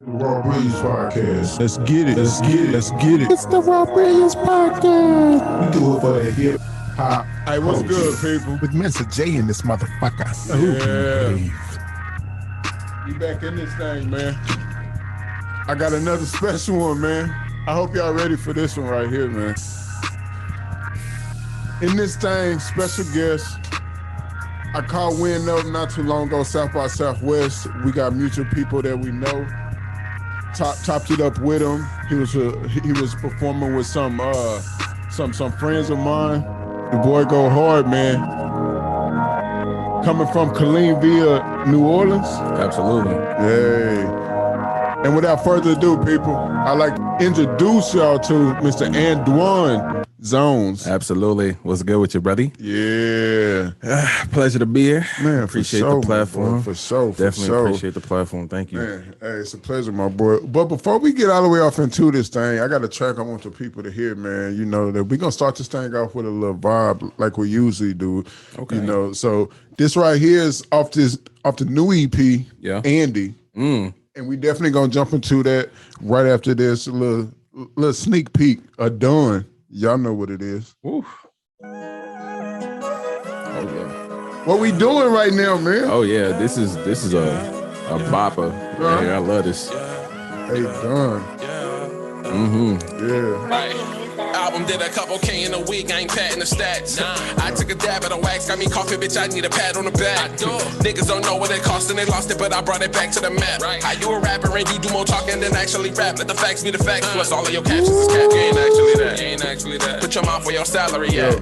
Raw Brilliance Podcast. Let's get it. Let's get it. Let's get it. It's the Raw Brilliance Podcast. We do it for the hip hop. Hey, what's good, people? With Mansa JK in this motherfucker. Yeah. We back in this thing, man. I got another special one, man. I hope y'all ready for this one right here, man. In this thing, special guest. I caught wind of not too long ago, South by Southwest. We got mutual people that we know. Topped it up with him. He was performing with some friends of mine. The boy go hard, man. Coming from Killeen via New Orleans. Absolutely. Hey. And without further ado, people, I'd like to introduce y'all to Mr. Andwan Zonez. Absolutely. What's good with you, buddy? Yeah. Pleasure to be here. Man, appreciate sure, the platform. For sure. Definitely appreciate the platform. Thank you. Man, hey, it's a pleasure, my boy. But before we get all the way off into this thing, I got a track I want the people to hear, man. You know, that we're going to start this thing off with a little vibe like we usually do. Okay. You know, so this right here is off the new EP, Andy. And we definitely going to jump into that right after this. A little sneak peek of Dawn. Y'all know what it is. Oof. What we doing right now, man? Oh yeah, this is a bopper. Yeah, I love this. Hey, Dawn. Yeah. Right. Album did a couple K in a week, I ain't patting the stats. I took a dab at a wax, got me coffee, bitch, I need a pat on the back. Niggas don't know what it cost and they lost it, but I brought it back to the map. How you a rapper and you do more talking than actually rap? Let the facts be the facts, plus all of your captions is cap. You ain't actually that. Put your mouth where your salary at.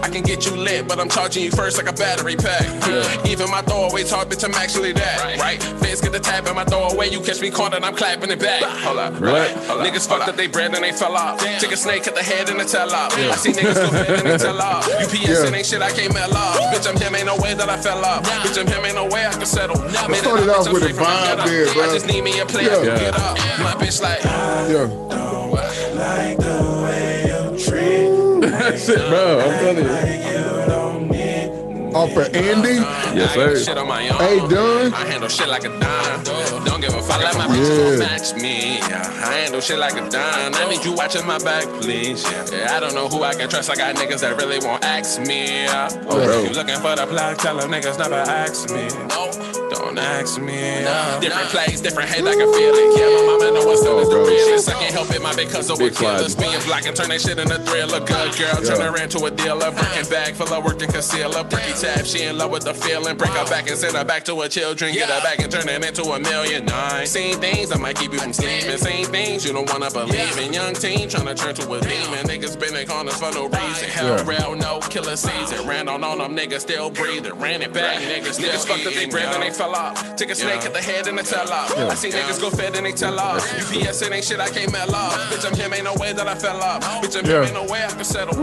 I can get you lit, but I'm charging you first like a battery pack. Even my throwaways hard, bitch, I'm actually that. Right? Feds get the tap in my throwaway, you catch me caught and I'm clapping it back. Hold up. Niggas fucked up they bread and they fell off. Take a snake at the head and the tail off. I see niggas go bad and they tell off. UPS and ain't shit I can't mail off. Bitch, I'm him, ain't no way that I fell off. Bitch, I'm him, ain't no way I can settle. Let's start it off with a vibe there, bro. I just need me a player to get up. My bitch like, don't like the way you treat. That's it, bro. I'm telling you. Off for Andy? Yes, sir. Shit on my own. Hey, Dunn. I handle shit like a dime. Don't give a fuck, let my bitches don't match me. I handle shit like a dime. I need you watching my back, please. I don't know who I can trust. I got niggas that really won't ask me. You looking for the plug? Tell them niggas never ask me. No, don't ask me. Different plays, different hate, I can feel it. Yeah, my mama know what's up is the realest. I can't help it, my big cousin would kill us. Being black and turn that shit into thriller. Good girl, turn her into a dealer. Breaking bag full of work and concealer. Bricky tab, she in love with the feeling. Break her back and send her back to her children. Get her back and turn it into $1 million. Same things that might keep you from sleeping. Same things you don't wanna believe in. Young teen trying to turn to a demon. Niggas been in corners for no reason. Hell real, no killer season. Ran on them niggas still breathing. Ran it back, niggas fucked up they bread and they fell off. Took a snake at the head and the tail off. I see niggas go fed and they tell off. UPS it ain't shit I can't mail off. Bitch, I'm him, ain't no way that I fell off. Bitch, I'm him, ain't no way I can settle.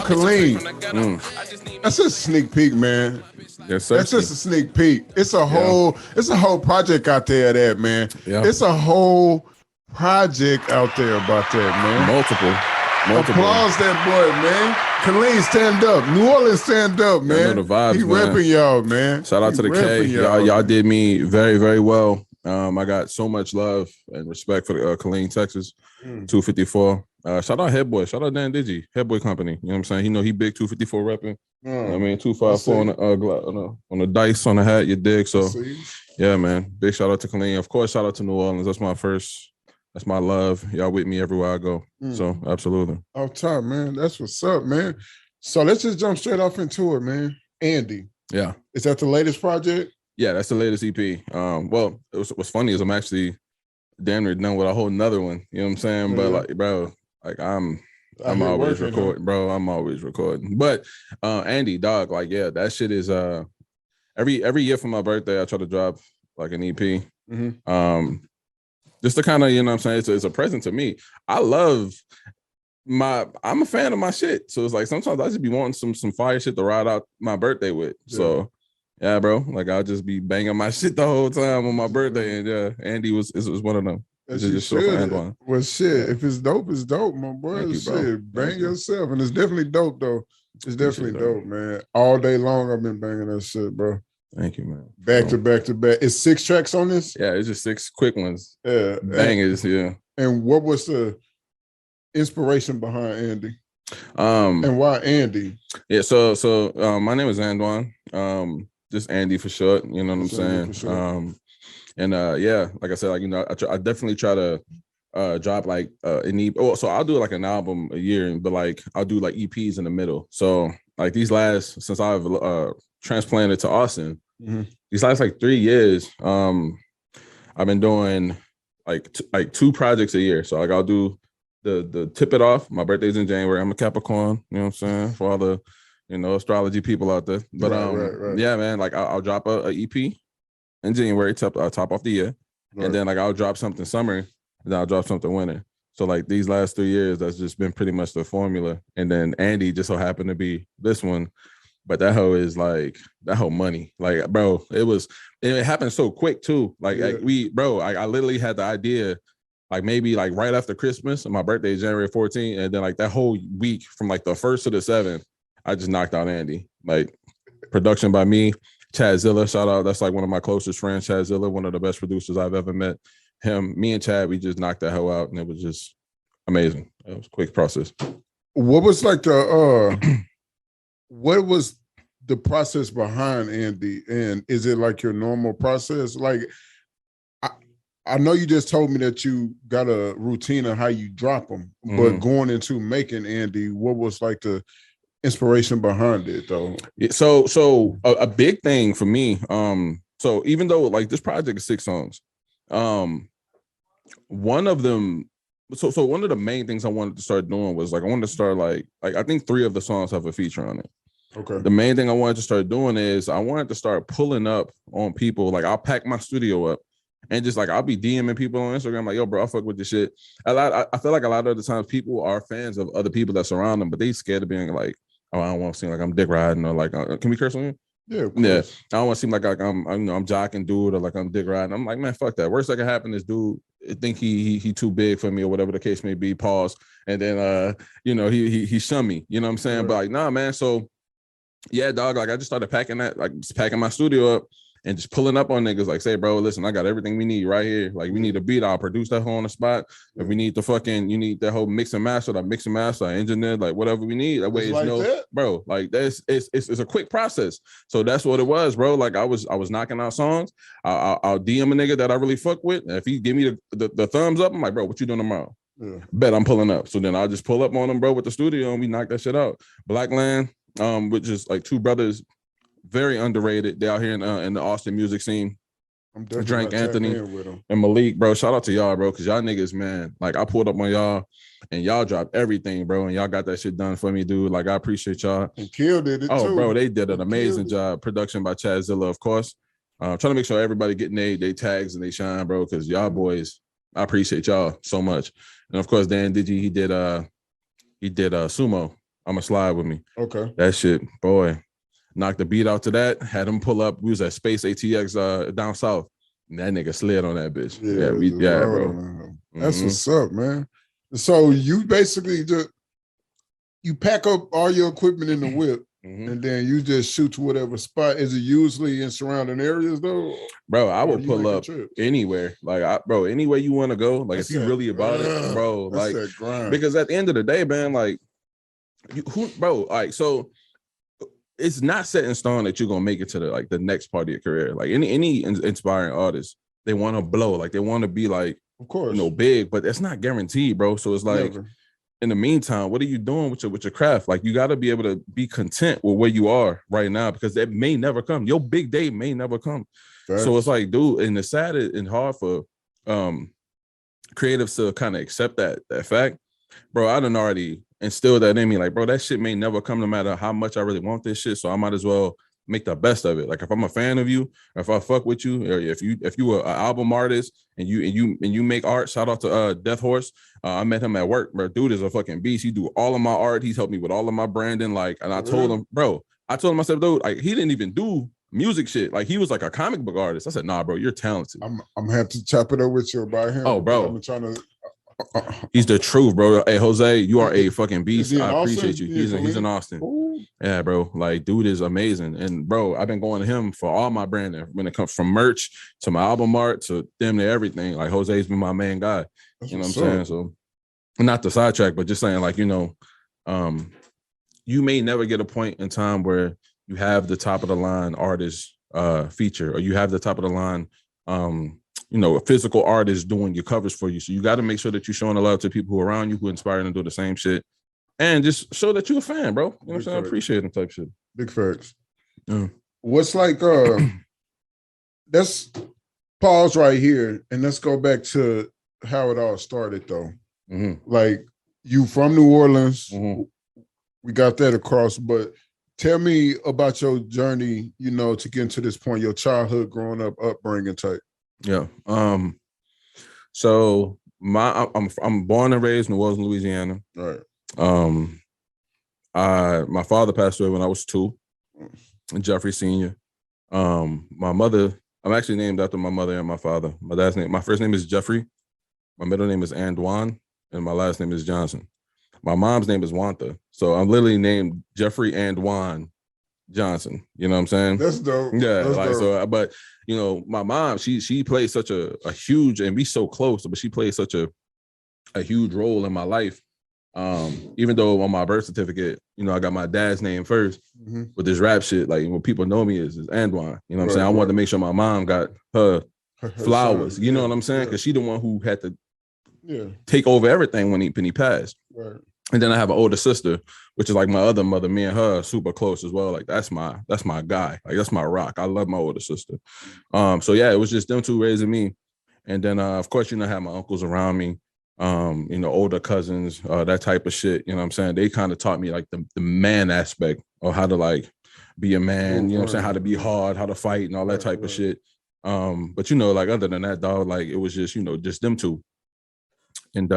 Clean. That's a sneak peek, man. Yes, sir. That's just a sneak peek. It's a whole project out there that, man. It's a whole project out there about that, man. Multiple. Applause that boy, man. Killeen, stand up. New Orleans, stand up, man. I know the vibes, he man. Repping y'all, man. Shout out to the K. Y'all did me very, very well. I got so much love and respect for the Killeen, Texas, 254. Shout out Headboy. Shout out Dan Digi, Headboy Company. You know what I'm saying? He big 254 repping. I mean, 254 on the dice on the hat, you dig? So, yeah, man. Big shout out to Killeen. Of course, shout out to New Orleans. That's my love. Y'all with me everywhere I go. So, absolutely. Off top, man. That's what's up, man. So, let's just jump straight off into it, man. Andy. Yeah. Is that the latest project? Yeah, that's the latest EP. Well, what's funny is I'm actually damn near done with a whole nother one. You know what I'm saying? But like, bro, like I'm always recording, bro. I'm always recording. But Andy, dog, like, yeah, that shit is every year for my birthday, I try to drop like an EP. Just to kind of, you know what I'm saying? It's a present to me. I'm a fan of my shit. So it's like sometimes I just be wanting some fire shit to ride out my birthday with. So yeah, bro. Like I'll just be banging my shit the whole time on my birthday. And Andy was one of them. Just well, shit. If it's dope, my boy. Shit, bang yourself, and it's definitely dope though. It's definitely dope, man. All day long, I've been banging that shit, bro. Thank you, man. Back to back to back. It's 6 tracks on this? Yeah, it's just 6 quick ones. Yeah. Bangers, yeah. And what was the inspiration behind Andy? And why Andy? Yeah, so my name is Andwan. Just Andy for short, you know what I'm saying? Sure. Yeah, like I said, like, you know, I definitely try to drop like an EP. Oh, so I'll do like an album a year, but like I'll do like EPs in the middle. So like these last, since I've transplanted to Austin, these last like 3 years, I've been doing like 2 projects a year. So like I'll do the tip it off. My birthday's in January. I'm a Capricorn, you know what I'm saying? For all the, you know, astrology people out there. But right. Yeah, man, like I'll drop a EP in January, top off the year. Right. And then like I'll drop something summer, and then I'll drop something winter. So like these last 3 years, that's just been pretty much the formula. And then Andy just so happened to be this one. But that hoe is like that whole money. Like, bro, it happened so quick too. Like, I literally had the idea like maybe like right after Christmas, and my birthday is January 14th. And then like that whole week from like the 1st to the 7th, I just knocked out Andy. Like production by me, Chad Zilla, shout out. That's like one of my closest friends, Chad Zilla, one of the best producers I've ever met. Me and Chad, we just knocked that hoe out, and it was just amazing. It was a quick process. What was like what was the process behind Andy? And is it like your normal process? Like, I know you just told me that you got a routine of how you drop them, but going into making Andy, what was like the inspiration behind it though? Yeah, so a big thing for me, so even though like this project is 6 songs, one of them, so one of the main things I wanted to start doing was like I wanted to start like I think 3 of the songs have a feature on it. Okay. The main thing I wanted to start doing is I wanted to start pulling up on people. Like I'll pack my studio up and just like I'll be DMing people on Instagram like, yo, bro, I fuck with this shit. I feel like a lot of the times people are fans of other people that surround them, but they scared of being like, oh, I don't want to seem like I'm dick riding or like, can we curse on you? Yeah. I don't want to seem like I'm jocking dude or like I'm dick riding. I'm like, man, fuck that. Worst that can happen is dude think he too big for me or whatever the case may be. Pause. And then he shun me. You know what I'm saying? Right. But like, nah, man. So yeah, dog. Like I just started packing my studio up and just pulling up on niggas. Like, say, bro, listen, I got everything we need right here. Like, we need a beat. I'll produce that whole on the spot. If we need you need that whole mix and master, I engineer, like whatever we need. That way, bro. Like that's it's a quick process. So that's what it was, bro. Like I was knocking out songs. I'll DM a nigga that I really fuck with. And if he give me the thumbs up, I'm like, bro, what you doing tomorrow? Yeah. Bet I'm pulling up. So then I'll just pull up on them, bro, with the studio, and we knock that shit out. Blackland. Which is like 2 brothers, very underrated. They out here in the Austin music scene. I'm Drank Anthony and Malik, bro. Shout out to y'all, bro, because y'all niggas, man. Like I pulled up on y'all, and y'all dropped everything, bro, and y'all got that shit done for me, dude. Like I appreciate y'all. And Kill did it too. Oh, bro, they did an amazing job. Production by Chad Zilla, of course. Trying to make sure everybody getting they tags and they shine, bro, because y'all boys, I appreciate y'all so much. And of course, Dan Digi, he did Sumo. I'ma slide with me. Okay. That shit, boy. Knocked the beat out to that. Had him pull up. We was at Space ATX down south. And that nigga slid on that bitch. Yeah, bro. That's what's up, man. So you basically you pack up all your equipment in the whip, and then you just shoot to whatever spot. Is it usually in surrounding areas though? Bro, I would pull up anywhere. Like, anywhere you want to go. Like, if you really about it, bro. Like, because at the end of the day, man, like, so it's not set in stone that you're gonna make it to the next part of your career. Like any inspiring artist, they want to blow, like they want to be like, of course, big, but that's not guaranteed, bro. So it's like, in the meantime, what are you doing with your craft? Like you got to be able to be content with where you are right now, because that may never come. Your big day may never come. Right. So it's like, dude, and it's sad and hard for creatives to kind of accept that fact, bro. I done already instilled that in me, like, bro, that shit may never come no matter how much I really want this shit. So I might as well make the best of it. Like if I'm a fan of you, or if I fuck with you, or if you are an album artist and you make art, shout out to Death Horse. I met him at work, bro. Dude is a fucking beast. He do all of my art. He's helped me with all of my branding. Like, and I told him, I said, dude, like he didn't even do music shit. Like he was like a comic book artist. I said, nah, bro, you're talented. I'm gonna have to chop it up with you about him. Oh, bro. I'm trying to. He's the truth, bro. Hey, Jose, you are a fucking beast. I appreciate you. He's in Austin. Ooh. Yeah, bro. Like, dude is amazing. And bro, I've been going to him for all my branding when it comes from merch to my album art to damn near everything. Like, Jose's been my main guy. That's you know what I'm saying? up. So, not the sidetrack, but just saying, like, you may never get a point in time where you have the top of the line artist feature, or you have the top of the line a physical artist doing your covers for you. So you got to make sure that you're showing a love to people who are around you, who inspire them to do the same shit, and just show that you're a fan, bro. You know what I'm saying? I appreciate them type shit. Big facts. What's like let's pause right here and let's go back to how it all started though. Like, you from New Orleans, we got that across, but tell me about your journey, to get to this point, your childhood, growing up, upbringing type. Yeah. So I'm born and raised in New Orleans, Louisiana. Right. My father passed away when I was 2, Jeffrey Sr. My mother, I'm actually named after my mother and my father. My first name is Jeffrey. My middle name is Andwan, and my last name is Johnson. My mom's name is Wanta. So I'm literally named Jeffrey Andwan Johnson. You know what I'm saying? That's dope. Yeah. That's dope. So, but my mom, she played such a huge, and we so close, but she played such a huge role in my life. Even though on my birth certificate, I got my dad's name first with this rap shit. Like, what people know me is Andwan. You know what I'm saying? I wanted to make sure my mom got her flowers. Son, you know what I'm saying? Because she the one who had to take over everything when he passed. Right. And then I have an older sister, which is like my other mother. Me and her are super close as well. Like, that's my guy. Like, that's my rock. I love my older sister. So yeah, it was just them two raising me. And then of course, I have my uncles around me, older cousins, that type of shit. You know what I'm saying? They kind of taught me like the man aspect of how to like be a man, you know what I'm saying? How to be hard, how to fight and all that type of shit. But like, other than that, dog, like, it was just, just them two. And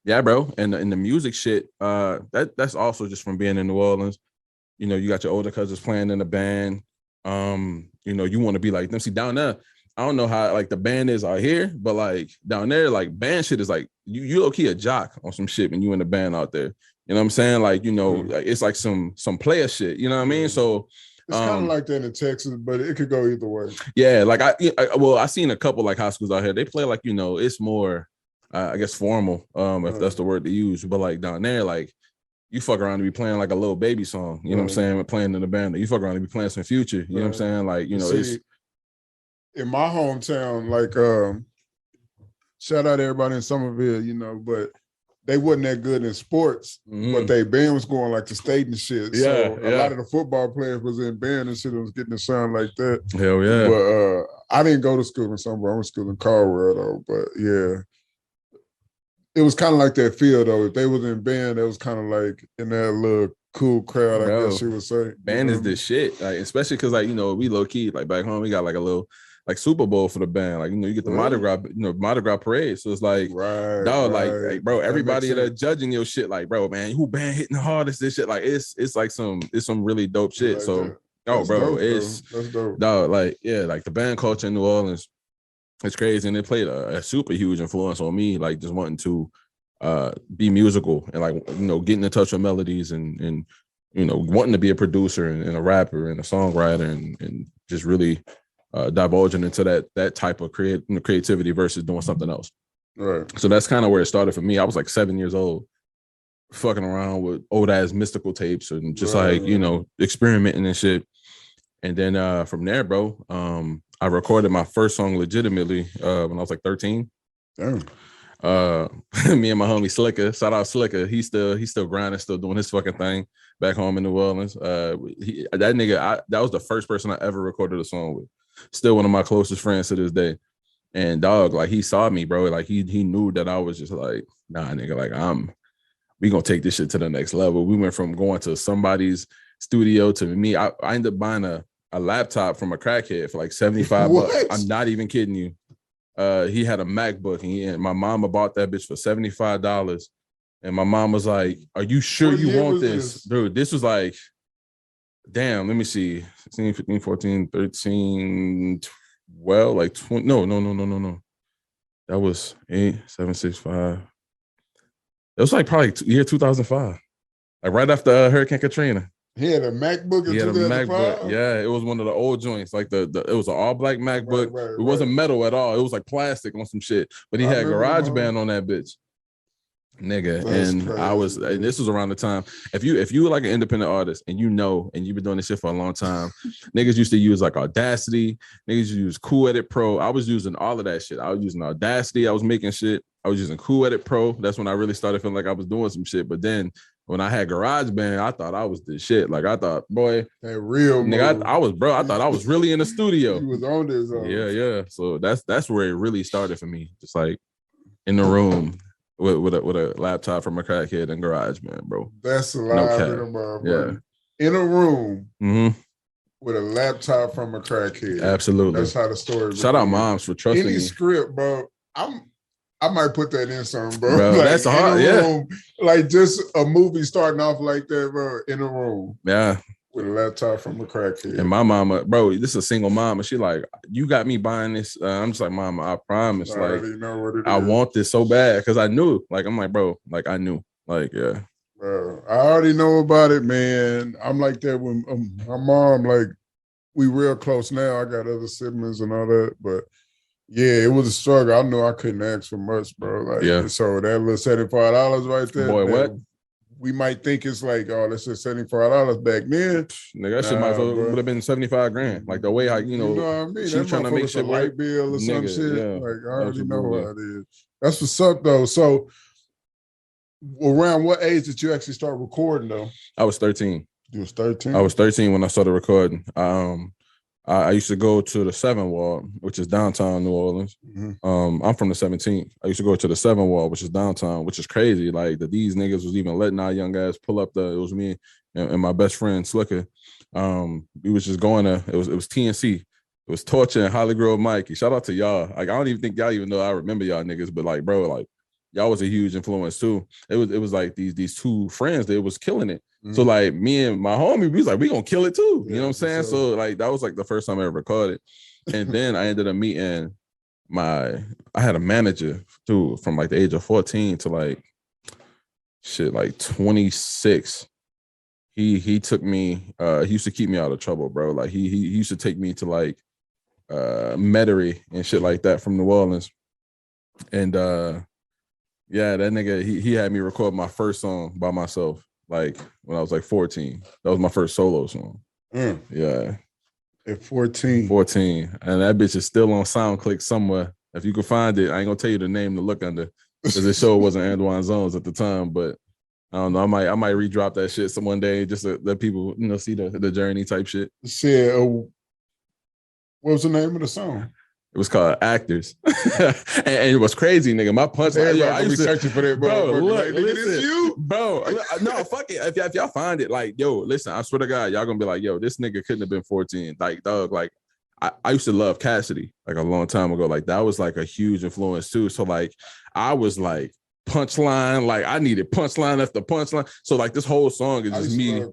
yeah, bro. And the music shit, that's also just from being in New Orleans. You got your older cousins playing in the band. You want to be like them. See, down there, I don't know how like the band is out here, but like down there, like band shit is like you low key a jock on some shit when you in the band out there. You know what I'm saying? Like, like, it's like some player shit. You know what I mean? So it's kind of like that in Texas, but it could go either way. Yeah, like I seen a couple like high schools out here. They play like, it's more I guess formal, if that's the word to use. But like down there, like, you fuck around to be playing like a little baby song, you know what I'm saying? Playing in the band. You fuck around to be playing some Future, you know what I'm saying? Like, it's in my hometown, like, shout out to everybody in Somerville, but they wasn't that good in sports, but they band was going like to state and shit. So a lot of the football players was in band and shit, was getting a sound like that. Hell yeah. But I didn't go to school in Somerville. I went to school in Caldwell though, but yeah. It was kind of like that feel though. If they was in band, it was kind of like in that little cool crowd, I guess you would say. Band is the shit. Like, especially because like, we low key, like back home, we got like a little like Super Bowl for the band. Like, you get the Mardi Gras parade. So it's like, like, bro, everybody that judging your shit, like, bro, man, who band hitting the hardest, this shit. Like, it's like some really dope shit. Like so that's bro, that's dope. Dog, like, yeah, like the band culture in New Orleans, it's crazy. And it played a super huge influence on me, like just wanting to be musical and like, getting in touch with melodies and wanting to be a producer and a rapper and a songwriter and just really divulging into that type of creativity versus doing something else. Right. So that's kind of where it started for me. I was like 7 years old, fucking around with old ass mystical tapes and just experimenting and shit. And then from there, bro, I recorded my first song legitimately when I was like 13. Damn. Me and my homie Slicker, shout out Slicker. He's still grinding, still doing his fucking thing back home in New Orleans. That was the first person I ever recorded a song with. Still one of my closest friends to this day. And dog, like, he saw me, bro. Like, he knew that I was just like, nah, nigga, like, we gonna take this shit to the next level. We went from going to somebody's studio to me. I ended up buying a laptop from a crackhead for like $75. I'm not even kidding you. He had a MacBook and my mama bought that bitch for $75. And my mom was like, are you sure you want this? Dude, this was like, damn, let me see. 16, 15, 14, 13, 12, like 20. No. That was 8, 7, 6, 5. It was like probably year 2005. Like right after Hurricane Katrina. He had a MacBook in He had a 2005? MacBook. Yeah, it was one of the old joints. Like it was an all black MacBook. Right, it wasn't metal at all. It was like plastic on some shit. But he had GarageBand on that bitch. Nigga. That's and crazy, and this was around the time. If you were like an independent artist and and you've been doing this shit for a long time, niggas used to use like Audacity, niggas used to use Cool Edit Pro. I was using all of that shit. I was using Audacity, I was making shit. I was using Cool Edit Pro. That's when I really started feeling like I was doing some shit. But then when I had GarageBand, I thought I was the shit. Like I thought, boy, that real nigga, I thought I was really in the studio. He was on this. Yeah. So that's where it really started for me. Just like in the room with a laptop from a crackhead and GarageBand, bro. That's alive in a motherfucker. Yeah. In a room with a laptop from a crackhead. Absolutely. That's how the story. Shout out moms for trusting me. Any script, bro. I might put that in something, bro. Like, that's hard. Room, like just a movie starting off like that, bro. In a room. Yeah. With a laptop from a crackhead. And my mama, bro, this is a single mom, and she like, you got me buying this. I'm just like, mama, I promise. I already know what it is. I want this so bad because I knew. Like, I'm like, bro, like I knew. Like, yeah. Bro, I already know about it, man. I'm like that when my mom, like, we real close now. I got other siblings and all that, but yeah, it was a struggle. I knew I couldn't ask for much, bro. Like, yeah. So that little $75 right there. Boy, what? We might think it's like, oh, that's just $75 back then. Nigga, that shit might would have been 75 grand. Like the way I, you know what I mean? She trying to make shit light bill or some shit. Yeah, like I already know how it is. That's what's up though. So around what age did you actually start recording though? I was 13. You was 13? I was 13 when I started recording. I used to go to the 7th Ward, which is downtown New Orleans. I'm from the 17th. I used to go to the 7th Ward, which is downtown, which is crazy. Like that these niggas was even letting our young guys pull up it was me and my best friend Slicker. We was just going to, it was TNC. It was Torture and Holly Grove Mikey. Shout out to y'all. Like I don't even think y'all even know I remember y'all niggas, but like, bro, like y'all was a huge influence too. It was like these two friends that was killing it. So like me and my homie, we was like, we gonna kill it too. You know what I'm saying? So like that was like the first time I ever recorded. And then I ended up meeting I had a manager too from like the age of 14 to like 26. He took me, he used to keep me out of trouble, bro. Like he used to take me to like Metairie and shit like that from New Orleans. And yeah, that nigga, he had me record my first song by myself. Like when I was like 14. That was my first solo song. Yeah. At 14. 14. And that bitch is still on SoundClick somewhere. If you can find it, I ain't gonna tell you the name to look under. Because the show wasn't Andwan Zonez at the time. But I don't know. I might redrop that shit some one day just to let people, see the journey type shit. Shit. What was the name of the song? It was called Actors. and it was crazy, nigga. My punch. I used to searching for that, bro. Look, like, listen, you, bro. No, fuck it. If y'all find it, like, yo, listen, I swear to God, y'all gonna be like, yo, this nigga couldn't have been 14. Like, dog, like, I used to love Cassidy, like a long time ago. Like, that was like a huge influence too. So, like, I was like, punchline, like I needed punchline after punchline. So like this whole song is just me,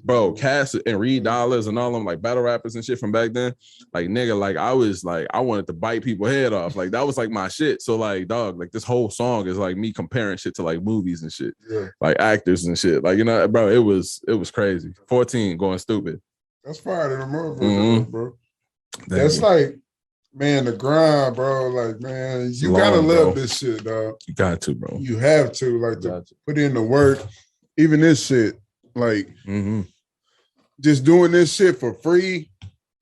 bro, Cass and Reed Dollars and all them like battle rappers and shit from back then. Like nigga, like I was like I wanted to bite people's head off. Like that was like my shit. So like dog, like this whole song is like me comparing shit to like movies and shit, like actors and shit. Like bro, it was crazy. 14 going stupid. That's fire to the motherfucker, bro. That's like. Man, the grind, bro. Like, man, you gotta love this shit, dog. You got to, bro. You have to, like, to put in the work. Even this shit, like, just doing this shit for free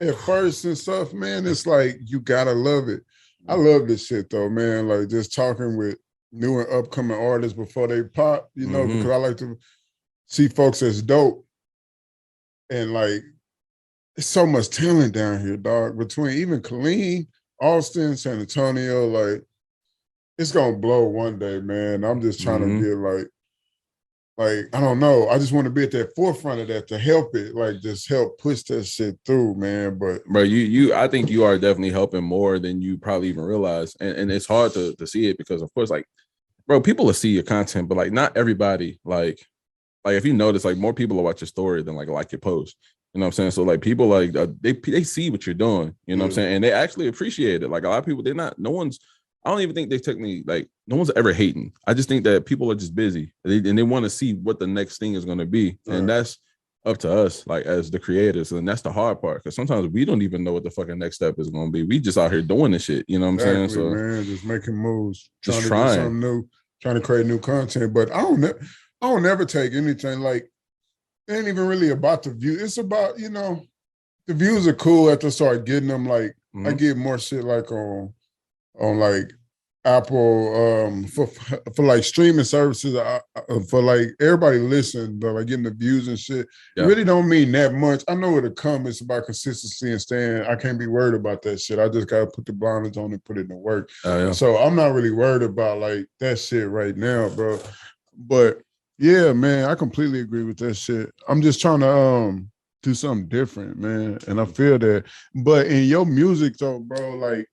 at first and stuff, man. It's like you gotta love it. I love this shit though, man. Like, just talking with new and upcoming artists before they pop, because I like to see folks that's dope and like. There's so much talent down here, dog. Between even Killeen, Austin, San Antonio, like it's gonna blow one day, man. I'm just trying to get like I don't know. I just want to be at that forefront of that to help it, like just help push that shit through, man. But bro, I think you are definitely helping more than you probably even realize, and it's hard to see it because of course, like, bro, people will see your content, but like not everybody, like if you notice, like more people will watch your story than like your post. You know what I'm saying? So like people like they see what you're doing, you know what I'm saying? And they actually appreciate it. Like a lot of people, I don't even think they took me, like no one's ever hating. I just think that people are just busy and they want to see what the next thing is going to be. And that's up to us, like as the creators, and that's the hard part. Because sometimes we don't even know what the fucking next step is going to be. We just out here doing this shit. You know what I'm saying? So man, just making moves, just trying to do something new, trying to create new content. But I don't never take anything like. It ain't even really about the view. It's about the views are cool after I start getting them. Like I get more shit like on like Apple for like streaming services for like everybody listen, but like getting the views and shit. It really don't mean that much. I know it'll come. It's about consistency and staying. I can't be worried about that shit. I just gotta put the blinders on and put it in the work. So I'm not really worried about like that shit right now, bro. But yeah, man, I completely agree with that shit. I'm just trying to do something different, man. And I feel that. But in your music though, bro, like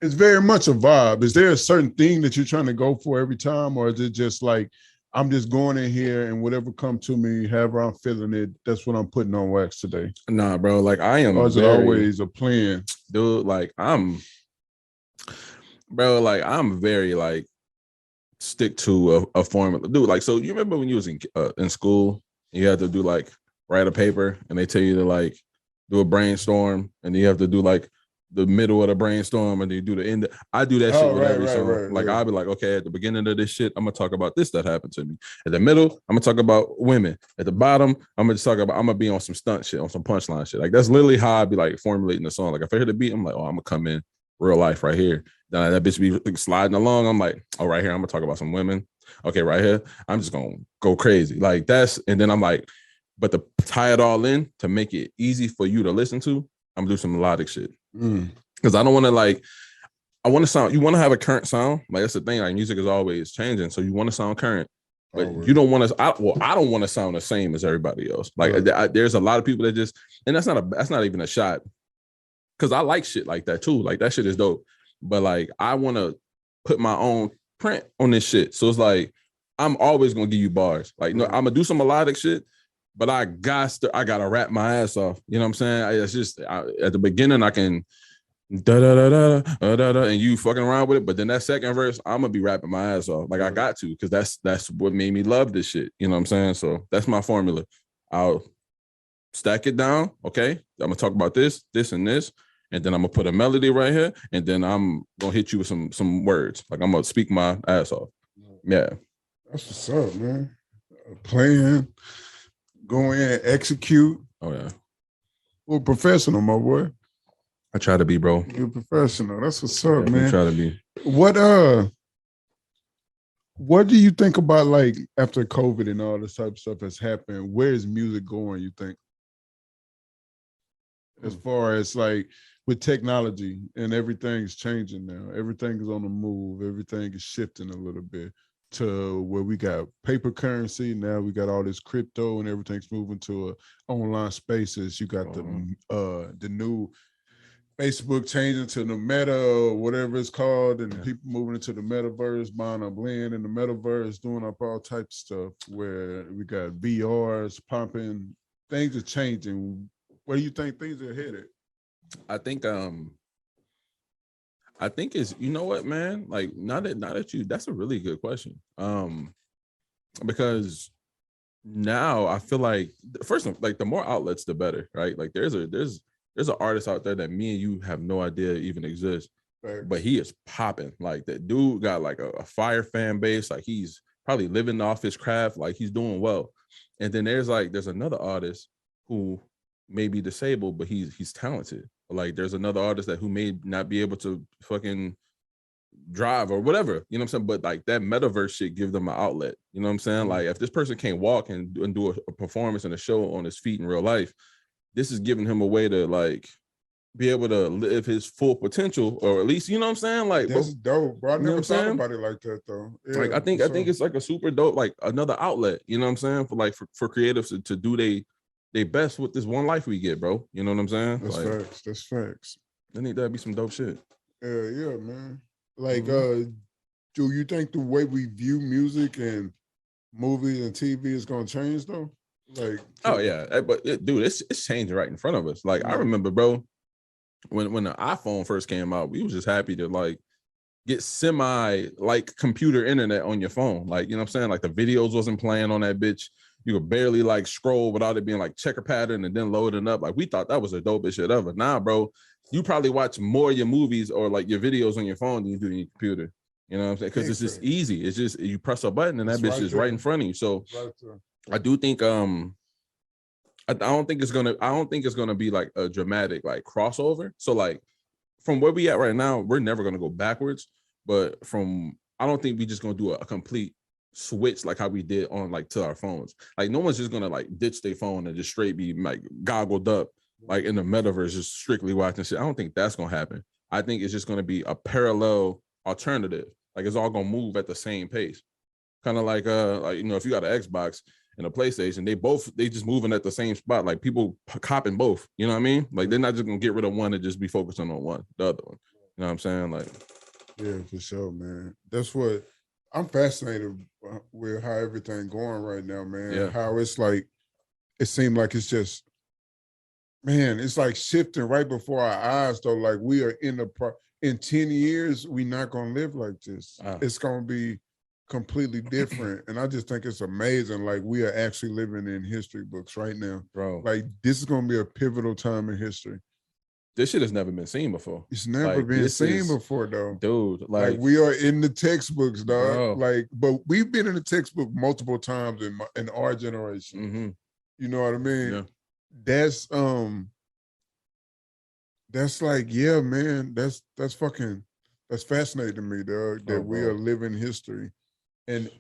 it's very much a vibe. Is there a certain thing that you're trying to go for every time? Or is it just like, I'm just going in here and whatever come to me, however I'm feeling it, that's what I'm putting on wax today? Nah, bro, like I am. Or is it always a plan? Dude, like I'm very like stick to a formula. Dude, like, so you remember when you was in school, you had to do like, write a paper and they tell you to like do a brainstorm and then you have to do like the middle of the brainstorm and then you do the end. I do that shit with every song. Like I'll be like, okay, at the beginning of this shit, I'm gonna talk about this that happened to me. At the middle, I'm gonna talk about women. At the bottom, I'm gonna be on some stunt shit, on some punchline shit. Like that's literally how I be like formulating the song. Like if I hear the beat, I'm like, oh, I'm gonna come in real life right here. Then that bitch be sliding along. I'm like, oh, right here, I'm gonna talk about some women. Okay, right here, I'm just gonna go crazy. Like that's, and then I'm like, but to tie it all in to make it easy for you to listen to, I'm gonna do some melodic shit. Because I don't want to like, I want to sound, you want to have a current sound. Like that's the thing, like music is always changing. So you want to sound current, but you don't want to, I don't want to sound the same as everybody else. Like there's a lot of people that just, and that's not even a shot. Cause I like shit like that too. Like that shit is dope. But like, I want to put my own print on this shit. So it's like, I'm always going to give you bars. Like, no, I'm gonna do some melodic shit, but I gotta rap my ass off. You know what I'm saying? It's just at the beginning I can da da da da da da, and you fucking around with it. But then that second verse, I'm gonna be rapping my ass off. Like I got to, because that's what made me love this shit. You know what I'm saying? So that's my formula. I'll stack it down. Okay, I'm gonna talk about this, and this, and then I'm gonna put a melody right here, and then I'm gonna hit you with some words. Like I'm gonna speak my ass off. Yeah, that's what's up, man. Plan. Go in and execute. Oh yeah. Well, professional, my boy. I try to be, bro. You're professional. That's what's up, man. I try to be. What do you think about like after COVID and all this type of stuff has happened? Where is music going, you think? As far as like with technology and everything's changing now. Everything is on the move. Everything is shifting a little bit to where we got paper currency. Now we got all this crypto and everything's moving to online spaces. You got the new Facebook changing to the meta or whatever it's called, and people moving into the metaverse, buying a blend in the metaverse, doing up all types of stuff where we got VRs popping. Things are changing. Where do you think things are headed? I think it's, you know what, man? Like now that you, that's a really good question. Because now I feel like first, like the more outlets, the better, right? Like there's an artist out there that me and you have no idea even exists, but he is popping. Like that dude got like a fire fan base. Like he's probably living off his craft. Like he's doing well. And then there's another artist who may be disabled, but he's talented. Like there's another artist who may not be able to fucking drive or whatever, you know what I'm saying? But like that metaverse shit give them an outlet. You know what I'm saying? Like if this person can't walk and do a performance and a show on his feet in real life, this is giving him a way to like be able to live his full potential, or at least, you know what I'm saying? Like that's dope, bro. I never thought about it like that though. Yeah, like I think it's like a super dope, like another outlet, you know what I'm saying? For creatives to do they best with this one life we get, bro. You know what I'm saying? That's like, facts. That's facts. I think that'd be some dope shit. Yeah, man. Like, do you think the way we view music and movies and TV is gonna change though? Like, oh yeah, but dude, it's changing right in front of us. Like I remember, bro, when the iPhone first came out, we was just happy to like get semi like computer internet on your phone. Like, you know what I'm saying? Like the videos wasn't playing on that bitch. you could barely like scroll without it being like checker pattern and then loading up. Like we thought that was the dopest shit ever. Nah, bro, you probably watch more of your movies or like your videos on your phone than you do on your computer. You know what I'm saying? Because it's just easy. It's just you press a button and that bitch is right in front of you. So I do think I don't think it's gonna be like a dramatic like crossover. So like from where we at right now, we're never gonna go backwards. But I don't think we just gonna do a complete switch like how we did on like to our phones. Like no one's just gonna like ditch their phone and just straight be like goggled up like in the metaverse, just strictly watching shit. I don't think that's gonna happen. I think it's just gonna be a parallel alternative. Like it's all gonna move at the same pace. Kind of like you know, if you got an Xbox and a PlayStation, they just moving at the same spot. Like people copping both. You know what I mean? Like they're not just gonna get rid of one and just be focusing on the other one. You know what I'm saying? Like, yeah, for sure, man. That's what I'm fascinated with how everything going right now, man. Yeah. How it's like it seemed like it's just, man, it's like shifting right before our eyes. Though, like we are in 10 years, we're not gonna live like this. It's gonna be completely different. And I just think it's amazing. Like we are actually living in history books right now. bro, Like this is gonna be a pivotal time in history. this shit has never been seen before. It's never Like, been this seen is- before though. Dude, Like we are in the textbooks, dog. Bro. Like, but we've been in the textbook multiple times in our generation. mm-hmm. You know what I mean? Yeah. That's like, yeah, man. That's fascinating to me, dog. That we are living history. And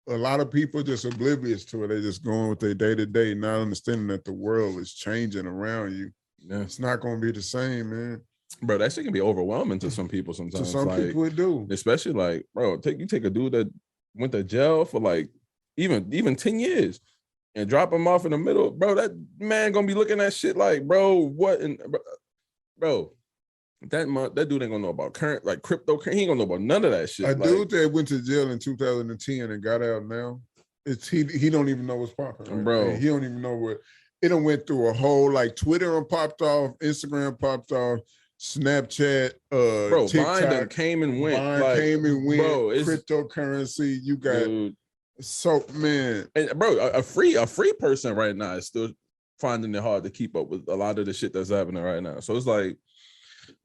a lot of people just oblivious to it. They're just going with their day to day, not understanding that the world is changing around you. Yeah. It's not going to be the same, man. Bro, that shit can be overwhelming to some people sometimes. To some like, people, it do. especially like, bro, take a dude that went to jail for like even 10 years and drop him off in the middle, bro. That man gonna be looking at shit like, bro, what? And bro, that dude ain't gonna know about current like crypto. He ain't gonna know about none of that shit. A dude that went to jail in 2010 and got out now, he don't even know what's popping, right? Bro. And he don't even know what. It done went through a whole, like Twitter popped off, Instagram popped off, Snapchat, bro, TikTok. Vine came and went. Bro, cryptocurrency. You got dude. So, man. And bro, a free person right now is still finding it hard to keep up with a lot of the shit that's happening right now. So it's like,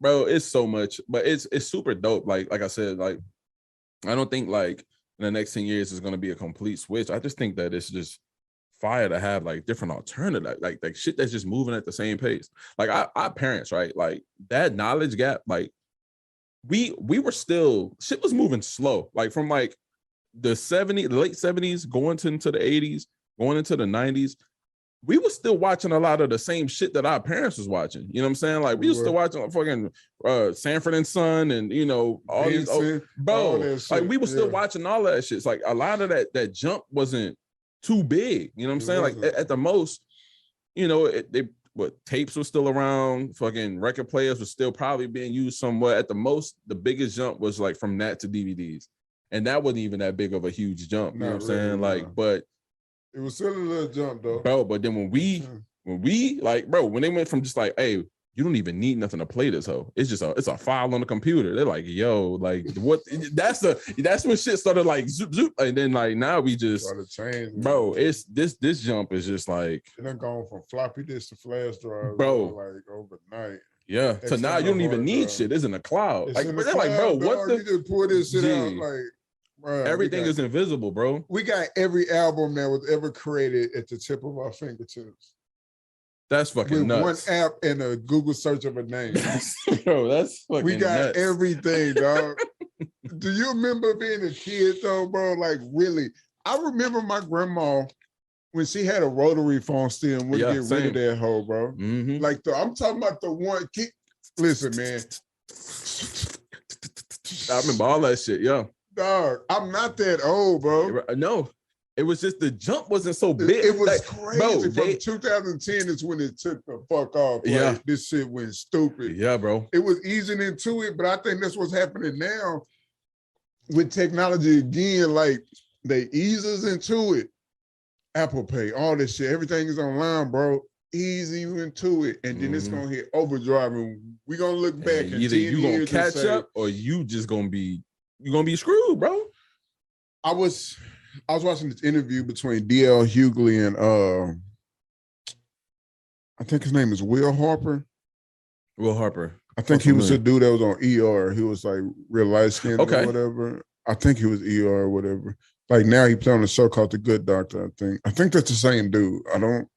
bro, it's so much, but it's super dope. Like I said, like I don't think like in the next 10 years is gonna be a complete switch. I just think that it's just fire to have like different alternative, like shit that's just moving at the same pace. Like our parents, right? Like that knowledge gap, like we were still, shit was moving slow. Like from like the late 70s going into the 80s, going into the 90s, we were still watching a lot of the same shit that our parents was watching. You know what I'm saying? Like we were still watching like, fucking Sanford and Son and you know all Vincent, these bro, like we were still yeah. watching all of that shit. It's like a lot of that jump wasn't too big. You know what I'm saying? wasn't. Like at the most, you know, tapes were still around, fucking record players were still probably being used somewhat. At the most, the biggest jump was like from that to DVDs. And that wasn't even that big of a huge jump. You know what I'm saying? Like, no. but It was still a little jump though. bro, but then when we like, bro, when they went from just like, hey, you don't even need nothing to play this hoe. It's just it's a file on the computer. They're like, yo, like what? That's when shit started like zoop zoop, and then like now we just changing. Bro, it's this jump is just like it done gone from floppy disk to flash drive, bro, like overnight. Yeah. So now you don't even need shit. It's in the cloud. Like, they're like, bro, what the? You just pour this shit out, like, bro. Everything is invisible, bro. We got every album that was ever created at the tip of our fingertips. That's fucking with nuts. One app and a Google search of a name. Bro, that's fucking We got nuts. everything, dog. Do you remember being a kid though, bro? Like really? I remember my grandma when she had a rotary phone still and wouldn't get rid of that hoe, bro. Mm-hmm. Like I'm talking about the one. Listen, man. I remember all that shit, yeah. Dog, I'm not that old, bro. No. It was just the jump wasn't so big. It was like, crazy. Bro, From 2010 is when it took the fuck off. Like, yeah. This shit went stupid. Yeah, bro. It was easing into it, but I think that's what's happening now with technology again. Like, they ease us into it. Apple Pay, all this shit. Everything is online, bro. Ease you into it. And then it's going to hit overdrive. And we're going to look back. And either you going to catch up or you just going to be, you're going to be screwed, bro. I was I was watching this interview between D.L. Hughley and I think his name is Will Harper. Will Harper. I think he was the dude that was on ER. He was like real light skinned or whatever. I think he was ER or whatever. Like now he played on a show called The Good Doctor, I think. I think that's the same dude. I don't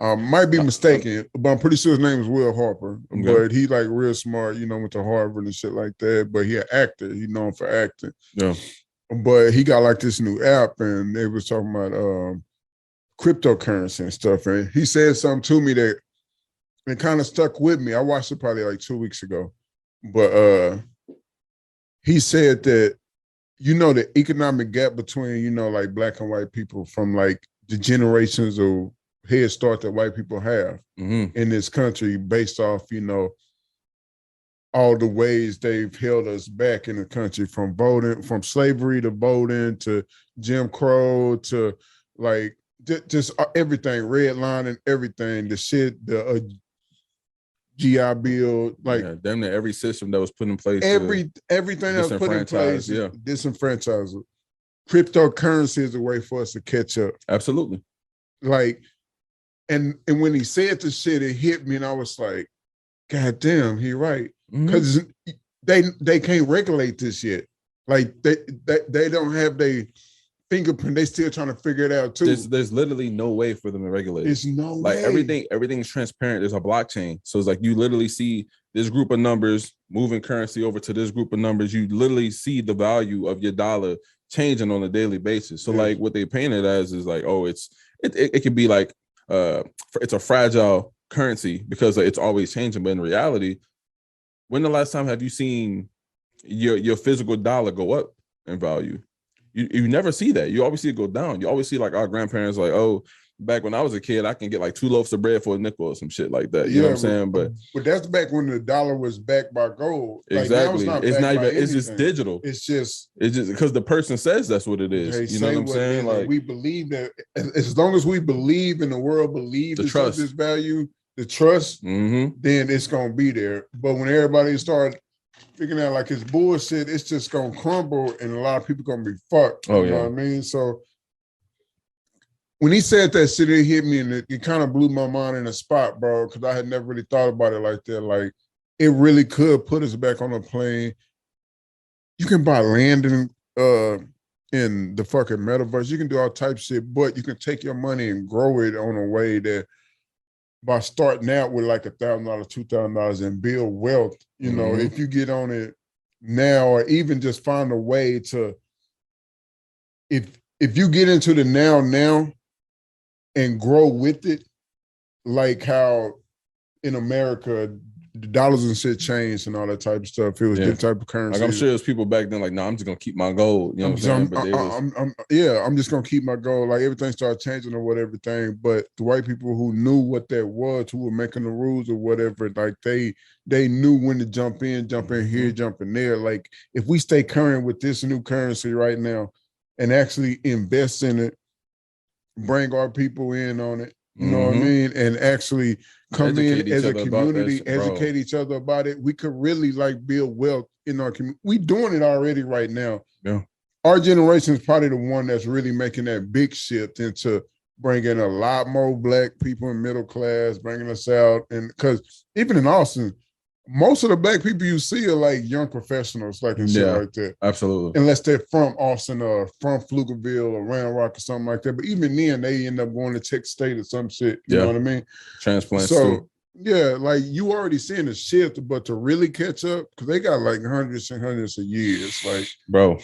might be mistaken, but I'm pretty sure his name is Will Harper. Okay. But he like real smart, you know, went to Harvard and shit like that. But he an actor. He's known for acting. Yeah. But he got like this new app and they was talking about cryptocurrency and stuff. And he said something to me that it kind of stuck with me. I watched it probably like 2 weeks ago. But he said that, you know, the economic gap between, you know, like black and white people from like the generations of head start that white people have in this country based off, you know, all the ways they've held us back in the country from voting, from slavery to voting to Jim Crow to like just everything, redlining, everything, the shit, the GI Bill, like damn near every system that was put in place. Everything that was put in place, disenfranchise. Cryptocurrency is a way for us to catch up. Absolutely. Like, and when he said the shit, it hit me, and I was like, God damn, he right. Because they can't regulate this yet. Like they don't have their fingerprint. They still trying to figure it out too. There's literally no way for them to regulate. There's no way. Like everything's transparent. There's a blockchain. So it's like you literally see this group of numbers moving currency over to this group of numbers. You literally see the value of your dollar changing on a daily basis. So like what they paint it as is like, oh, it could be like it's a fragile currency because it's always changing. But in reality, when the last time have you seen your physical dollar go up in value? You never see that. You always see it go down. You always see like our grandparents like, oh, back when I was a kid, I can get like 2 loaves of bread for a nickel or some shit like that. You know what I'm saying? But that's back when the dollar was backed by gold. Exactly. Like, it's not even. It's just digital. It's just because the person says that's what it is. You know what I'm saying? Like we believe that as long as we believe and the world believes the trust, this value, the trust, then it's gonna be there. But when everybody starts figuring out like it's bullshit, it's just gonna crumble, and a lot of people gonna be fucked. You know what I mean? So when he said that shit, it hit me, and it kind of blew my mind in a spot, bro, because I had never really thought about it like that. Like, it really could put us back on a plane. You can buy land in the fucking metaverse. You can do all types of shit, but you can take your money and grow it on a way that by starting out with like $1,000, $2,000 and build wealth, you know, if you get on it now, or even just find a way to, if you get into the now and grow with it, like how in America, the dollars and shit changed and all that type of stuff. It was different type of currency. Like I'm sure there's people back then like, no, I'm just gonna keep my gold. You know what I'm saying? I'm just gonna keep my gold. Like everything started changing or whatever thing. But the white people who knew what that was, who were making the rules or whatever, like they knew when to jump in here, jump in there. Like if we stay current with this new currency right now and actually invest in it, bring our people in on it, you know what I mean? And actually come in as a community, educate each other about it. We could really like build wealth in our community. We doing it already right now. Yeah. Our generation is probably the one that's really making that big shift into bringing a lot more Black people in middle class, bringing us out. And because even in Austin, most of the Black people you see are like young professionals, like and shit like that. Absolutely. Unless they're from Austin or from Pflugerville or Round Rock or something like that. But even then, they end up going to Texas State or some shit. You know what I mean? Transplants so, too. Yeah, like you already seeing a shift, but to really catch up, because they got like hundreds and hundreds of years. Like, bro,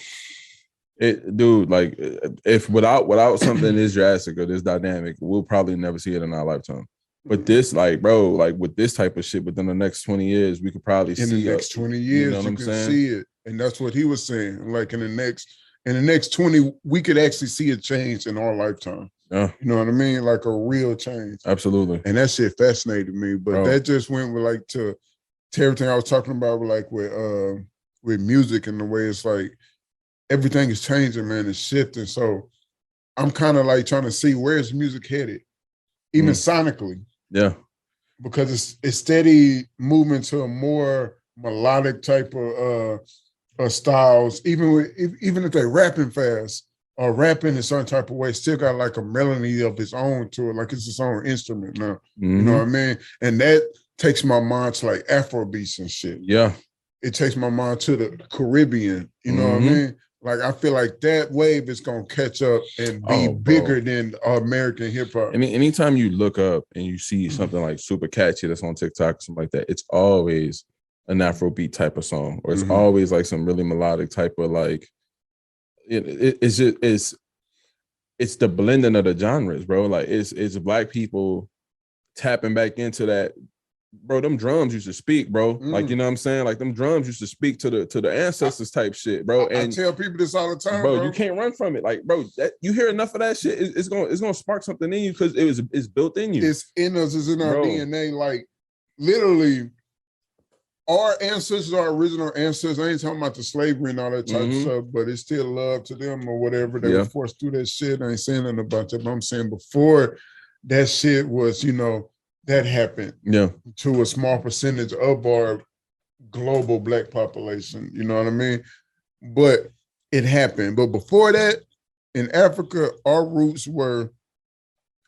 dude, like if without something this drastic or this dynamic, we'll probably never see it in our lifetime. But this, like, bro, like with this type of shit within the next 20 years, we could probably see in the next 20 years, you know what I'm saying? See it. And that's what he was saying. Like in the next 20, we could actually see a change in our lifetime. Yeah. You know what I mean? Like a real change. Absolutely. And that shit fascinated me. But that just went with like to everything I was talking about with music and the way it's like everything is changing, man, it's shifting. So I'm kind of like trying to see where's music headed, even sonically. Yeah. Because it's steady movement to a more melodic type of styles. Even if they're rapping fast, or rapping in a certain type of way still got like a melody of its own to it, like it's its own instrument now. You know what I mean? And that takes my mind to like Afro beats and shit. Yeah. It takes my mind to the Caribbean. You know what I mean? Like I feel like that wave is gonna catch up and be bigger than American hip hop. Anytime you look up and you see something like super catchy that's on TikTok, something like that, it's always an Afrobeat type of song, or it's always like some really melodic type of like. It's the blending of the genres, bro. Like it's Black people tapping back into that. Bro, them drums used to speak, bro. Like, you know what I'm saying? Like them drums used to speak to the ancestors type shit, bro. And I tell people this all the time, bro. You can't run from it. Like, bro, you hear enough of that shit, it's gonna spark something in you because it's built in you. It's in us, it's in our DNA. Like literally, our ancestors, our original ancestors, I ain't talking about the slavery and all that type of stuff, but it's still love to them or whatever. They were forced through that shit. I ain't saying nothing about that, but I'm saying before that shit was, that happened to a small percentage of our global Black population, you know what I mean? But it happened. But before that, in Africa, our roots were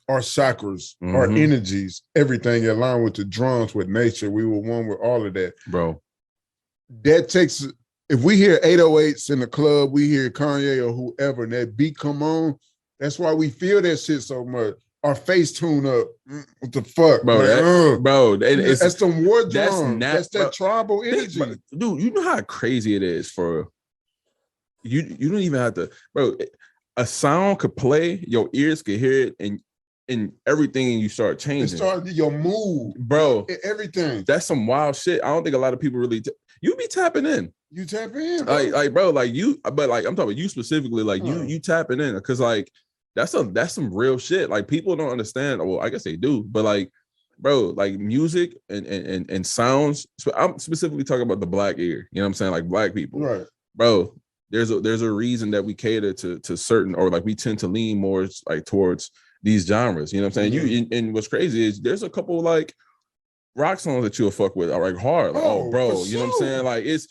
our chakras, our energies, everything in line with the drums, with nature. We were one with all of that. Bro. That takes, if we hear 808s in the club, we hear Kanye or whoever, and that beat come on, that's why we feel that shit so much. Our face tune up. What the fuck, bro? Like, that's some war drum. That's that tribal energy, dude. You know how crazy it is for you. You don't even have to, bro. A sound could play, your ears could hear it, and everything, and you start changing. It started your mood, bro. Everything. That's some wild shit. I don't think a lot of people really. You be tapping in. You tap in, bro. like, bro, like you. But like, I'm talking about you specifically. Like you tapping in because like. That's some real shit. Like people don't understand. Well, I guess they do, but like, bro, like music and sounds. So I'm specifically talking about the Black ear. You know what I'm saying? Like Black people, right? Bro, there's a reason that we cater to certain, or like we tend to lean more like towards these genres. You know what I'm saying? And what's crazy is there's a couple like rock songs that you'll fuck with, are like hard. Like, bro, you know what I'm saying? Like it's.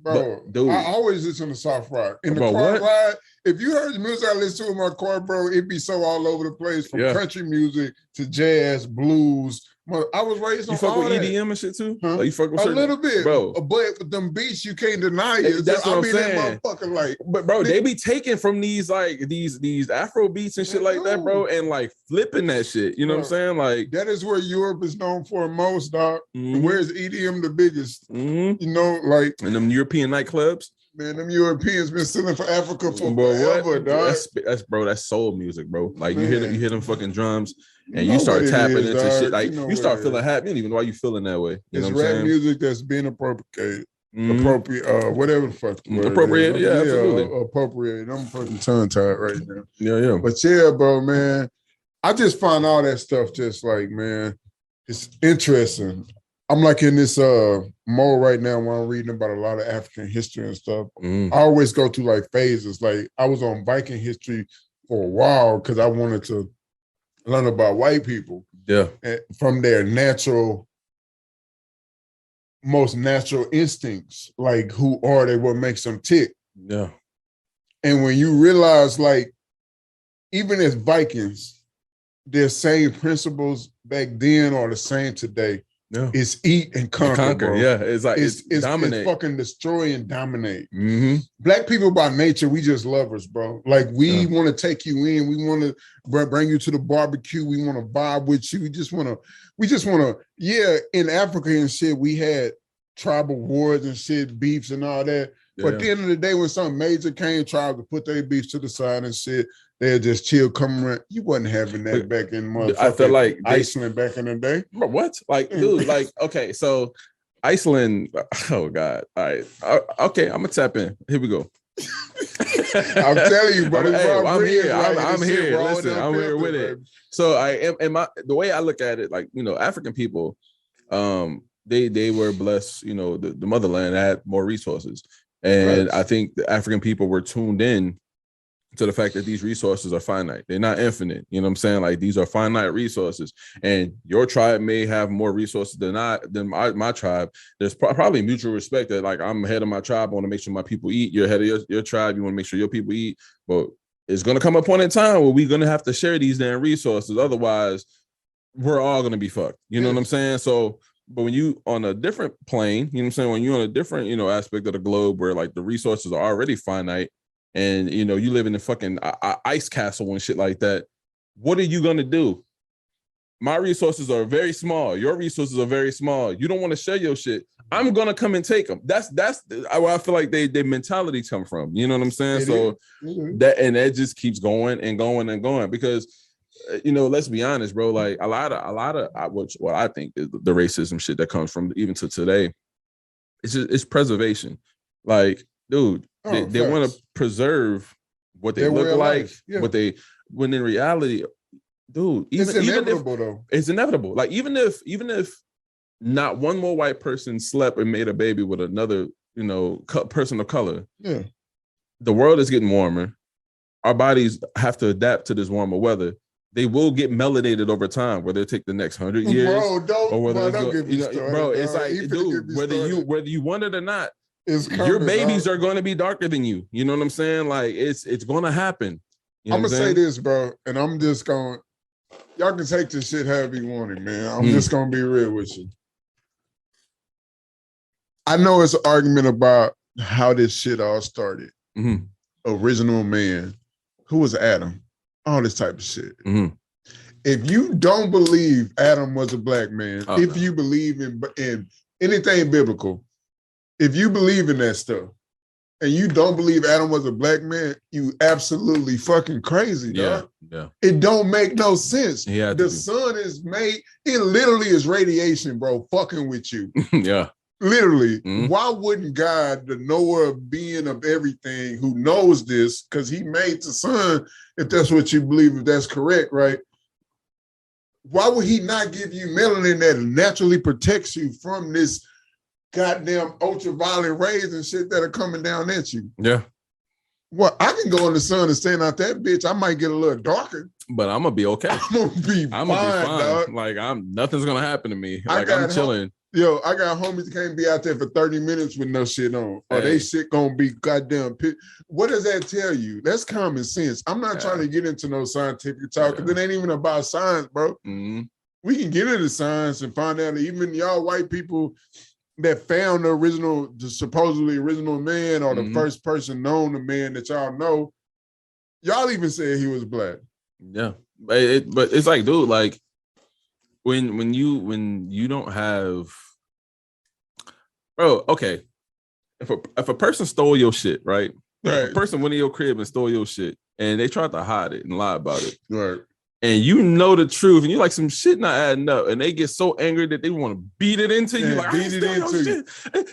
Bro, dude, I always listen to soft rock. In the car ride, if you heard the music I listen to in my car, bro, it'd be so all over the place, from country music to jazz, blues. I was raised on all that. You fuck with EDM and shit too? Huh? Like you fuck with a little bit, bro. But with them beats, you can't deny it. That's what I'm saying. That motherfucker, like, but bro, they be taking from these like these Afro beats and shit like that, bro, and like flipping that shit. You know what I'm saying? Like that is where Europe is known for most, dog. Where's EDM the biggest? You know, like in them European nightclubs. Man, them Europeans been selling for Africa for forever, dog. That's soul music, bro. Like you hear them fucking drums. And you start tapping into shit, like you start feeling happy. You don't even know why you feeling that way. You know what I'm saying? Rap music that's being appropriated, whatever the fuck. Appropriated, absolutely. Appropriated. I'm fucking tongue tied right now. Yeah. But yeah, bro, man, I just find all that stuff just like, man, it's interesting. I'm like in this mode right now where I'm reading about a lot of African history and stuff. I always go through like phases. Like I was on Viking history for a while because I wanted to learn about white people, from their most natural instincts, like who are they, what makes them tick. And when you realize, like, even as Vikings, their same principles back then are the same today. It's eat and conquer, bro. It's like it's dominate. It's fucking destroy and dominate. Black people by nature, we just lovers, bro. Like we want to take you in. We want to bring you to the barbecue. We want to vibe with you. We just want to. Yeah, in Africa and shit, we had tribal wars and shit, beefs and all that. But at the end of the day, when something major came, tribes to put their beefs to the side and shit. They'll just chill, come around. You wasn't having that back in I feel like Iceland back in the day. Bro, what? Like, dude, like, okay, so Iceland, oh God. All right. Okay, I'm gonna tap in. Here we go. I'm telling you, brother. I'm here. I'm here. Listen, I'm here with it. So the way I look at it, like, you know, African people, they were blessed, you know, the motherland had more resources. And I think the African people were tuned in to the fact that these resources are finite. They're not infinite. You know what I'm saying? Like these are finite resources, and your tribe may have more resources than my tribe. There's probably mutual respect that, like, I'm head of my tribe. I want to make sure my people eat. You're head of your tribe. You want to make sure your people eat. But it's gonna come a point in time where we're gonna have to share these damn resources. Otherwise, we're all gonna be fucked. You know what I'm saying? So, but when you on a different plane, you know what I'm saying? When you're on a different, aspect of the globe where like the resources are already finite, and you live in a fucking ice castle and shit like that, what are you gonna do? My resources are very small. Your resources are very small. You don't want to share your shit. I'm gonna come and take them. That's where I feel like their mentality come from. You know what I'm saying? That just keeps going and going and going because let's be honest, bro. Like a lot of what I think is the racism shit that comes from even to today. It's preservation. Like, dude, they want to preserve what they look like, when in reality. Dude, it's inevitable though. It's inevitable. Like even if not one more white person slept and made a baby with another, person of color. Yeah, the world is getting warmer. Our bodies have to adapt to this warmer weather. They will get melanated over time, whether it take the next 100 years, don't get me started, bro. It's like, dude, whether you want it or not, your babies are going to be darker than you. You know what I'm saying? Like it's going to happen. I'm gonna say this, bro, and I'm just going. Y'all can take this shit however you want it, man. I'm just gonna be real with you. I know it's an argument about how this shit all started. Mm-hmm. Original man, who was Adam, all this type of shit. Mm-hmm. If you don't believe Adam was a black man, if you believe in anything biblical, if you believe in that stuff, and you don't believe Adam was a black man, you absolutely fucking crazy, dog. Yeah. It don't make no sense. The sun is made, it literally is radiation, bro, fucking with you. Yeah. Literally. Mm-hmm. Why wouldn't God, the knower of being of everything, who knows this, because he made the sun, if that's what you believe, if that's correct, right? Why would he not give you melanin that naturally protects you from this goddamn ultraviolet rays and shit that are coming down at you? Yeah. Well, I can go in the sun and stand out that bitch. I might get a little darker, but I'm gonna be okay. I'm gonna be fine. Dog. Like nothing's gonna happen to me. Like I'm chilling. I got homies that can't be out there for 30 minutes with no shit on. Or they shit gonna be goddamn pit. What does that tell you? That's common sense. I'm not trying to get into no scientific talk because it ain't even about science, bro. Mm-hmm. We can get into science and find out that even y'all white people that found the supposedly original man or the first person known the man that y'all know, y'all even said he was black. Yeah, but it's like, dude, like when you don't have, bro. Okay, if a person stole your shit, right? If a person went in your crib and stole your shit, and they tried to hide it and lie about it, right? And you know the truth, and you're like, some shit not adding up, and they get so angry that they want to beat it into you. Like, beat it into you.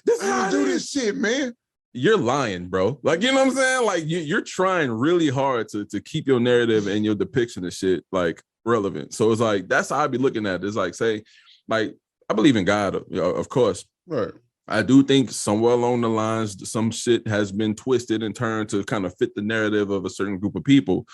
This is how do this shit, man. You're lying, bro. Like, you know what I'm saying? Like, you're trying really hard to keep your narrative and your depiction of shit like relevant. So it's like that's how I be looking at it. It's like, say, like, I believe in God, of course. Right. I do think somewhere along the lines, some shit has been twisted and turned to kind of fit the narrative of a certain group of people.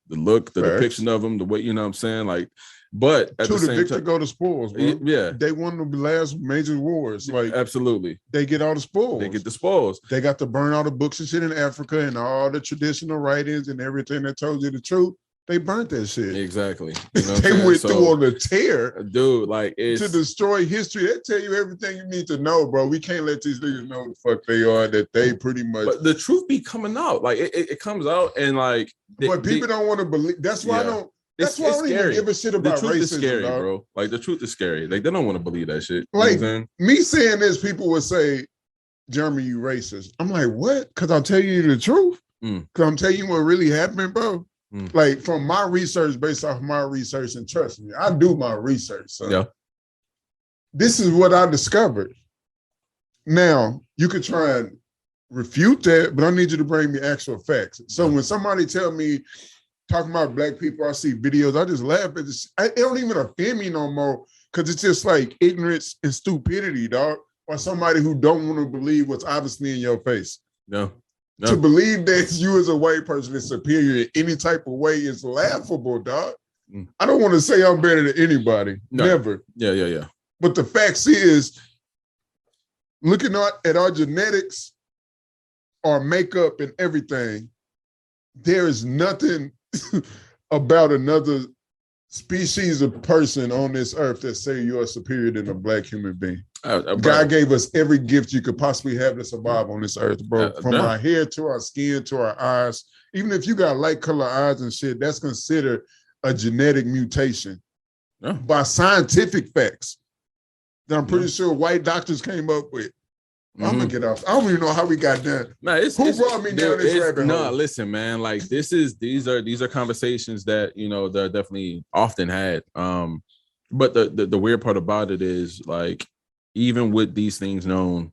The look, the depiction of them, the way, you know what I'm saying? Like, but at the same victor time, go to spoils, bro. Yeah. They won the last major wars. Like, absolutely. They get all the spoils. They get the spoils. They got to burn all the books and shit in Africa and all the traditional writings and everything that told you the truth. They burnt that shit. Exactly. You know they went through on the tear. Dude, like, it's... to destroy history. They tell you everything you need to know, bro. We can't let these niggas know the fuck they are, that they pretty much... But the truth be coming out. Like, it comes out and, like... But people don't want to believe... That's why I don't... That's why I don't even give a shit about racism, the truth is scary, dog. Bro. Like, the truth is scary. Like, they don't want to believe that shit. Like, me saying this, people would say, Jeremy, you racist. I'm like, what? Because I'm telling you the truth? Because I'm telling you what really happened, bro. Like, from my research, based off my research, and trust me, I do my research. So yeah. This is what I discovered. Now, you could try and refute that, but I need you to bring me actual facts. So when somebody tell me, talking about black people, I see videos, I just laugh at this. It don't even offend me no more, because it's just like ignorance and stupidity, dog. Or somebody who don't want to believe what's obviously in your face. No. To believe that you as a white person is superior in any type of way is laughable, dog. I don't want to say I'm better than anybody. No. Never. Yeah. But the facts is, looking at our genetics, our makeup and everything, there is nothing about another species of person on this earth that say you are superior than a black human being. God gave us every gift you could possibly have to survive on this earth, bro. From our hair to our skin to our eyes. Even if you got light color eyes and shit, that's considered a genetic mutation by scientific facts that I'm pretty sure white doctors came up with. I'm gonna get off. I don't even know how we got done. Who brought me down this rabbit hole? No, listen, man. Like these are conversations that they're definitely often had. But the weird part about it is, like, even with these things known,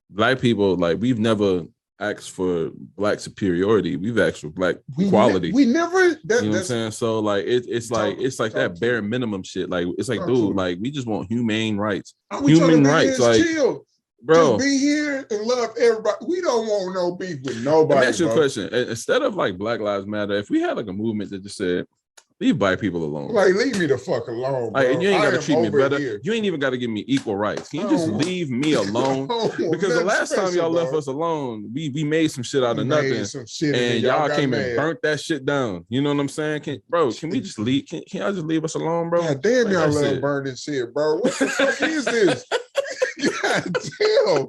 black people, like, we've never asked for black superiority. We've asked for black equality. We never. You know what I'm saying? So like it's like that bare minimum shit. Like it's like, dude, like we just want humane rights. Human rights, like. Chill. Bro, just be here and love everybody. We don't want no beef with nobody. Let me ask you a question. Instead of like Black Lives Matter, if we had like a movement that just said, leave black people alone. Like, leave me the fuck alone, bro. Like, you ain't got to treat me better. Here. You ain't even got to give me equal rights. Can you just leave me alone? Because the last time y'all left us alone, we made some shit out of nothing. And y'all came and burnt that shit down. You know what I'm saying? Can we just leave? Can y'all just leave us alone, bro? God damn, like, y'all love burning shit, bro. What the fuck is this? God damn.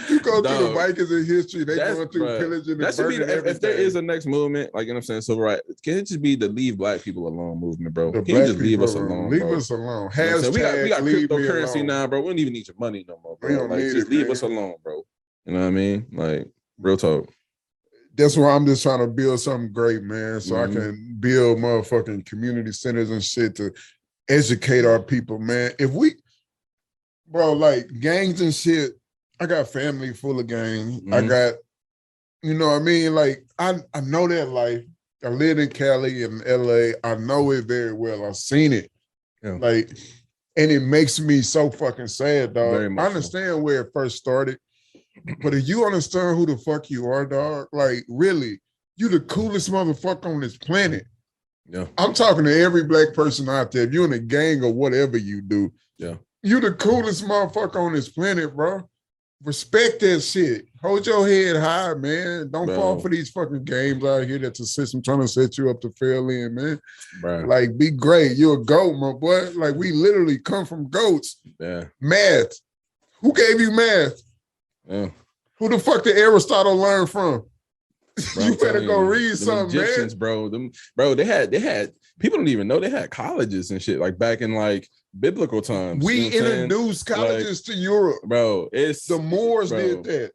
You go through the Vikings in history, they going through pillaging and burning everything. If there is a next movement, like, you know what I'm saying, civil rights, can it just be the leave black people alone movement, bro? Can you just leave us alone, leave us alone. You know we got cryptocurrency now, bro. We don't even need your money no more, bro. Like, just leave us alone, bro. You know what I mean? Like, real talk. That's why I'm just trying to build something great, man, so I can build motherfucking community centers and shit to educate our people, man. If we, bro, like gangs and shit, I got family full of gangs. I got, you know what I mean? Like, I know that life. I lived in Cali and LA. I know it very well. I've seen it. Yeah. Like, and it makes me so fucking sad, dog. I understand where it first started, but if you understand who the fuck you are, dog, like, really, you the coolest motherfucker on this planet. Yeah. I'm talking to every black person out there. If you're in a gang or whatever you do, you the coolest motherfucker on this planet, bro. Respect that shit. Hold your head high, man. Don't fall for these fucking games out here that the system trying to set you up to fail in, man. Bro. Like, be great. You're a goat, my boy. Like, we literally come from goats. Yeah. Math. Who gave you math? Yeah. Who the fuck did Aristotle learn from? Bro, you better go read something, Egyptians, man. They had people don't even know they had colleges and shit, like back in like biblical times. We introduced colleges to Europe, bro. It's the Moors did that.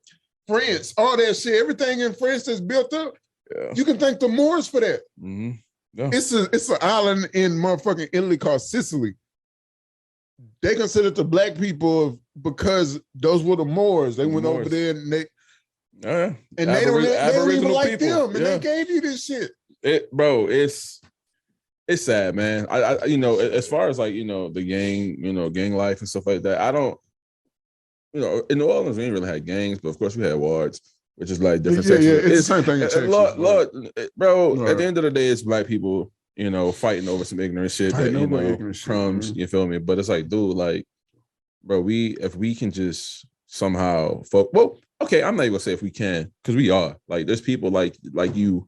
France, all that shit, everything in France that's built up. Yeah. You can thank the Moors for that. Mm-hmm. Yeah. It's an island in motherfucking Italy called Sicily. They considered the black people because those were the Moors. They went over there and they don't even like them, and they gave you this shit. It's sad, man. I you know, as far as like, you know, the gang life and stuff like that, I don't, you know, in New Orleans we ain't really had gangs, but of course we had wards, which is like different sections. Yeah, it's the same thing in Texas. Bro, at the end of the day, it's black people, you know, fighting over some ignorant shit that, you know, crumbs, you feel me? But it's like, dude, like, bro, if we can just somehow okay, I'm not even gonna say if we can, because we are. Like, there's people like you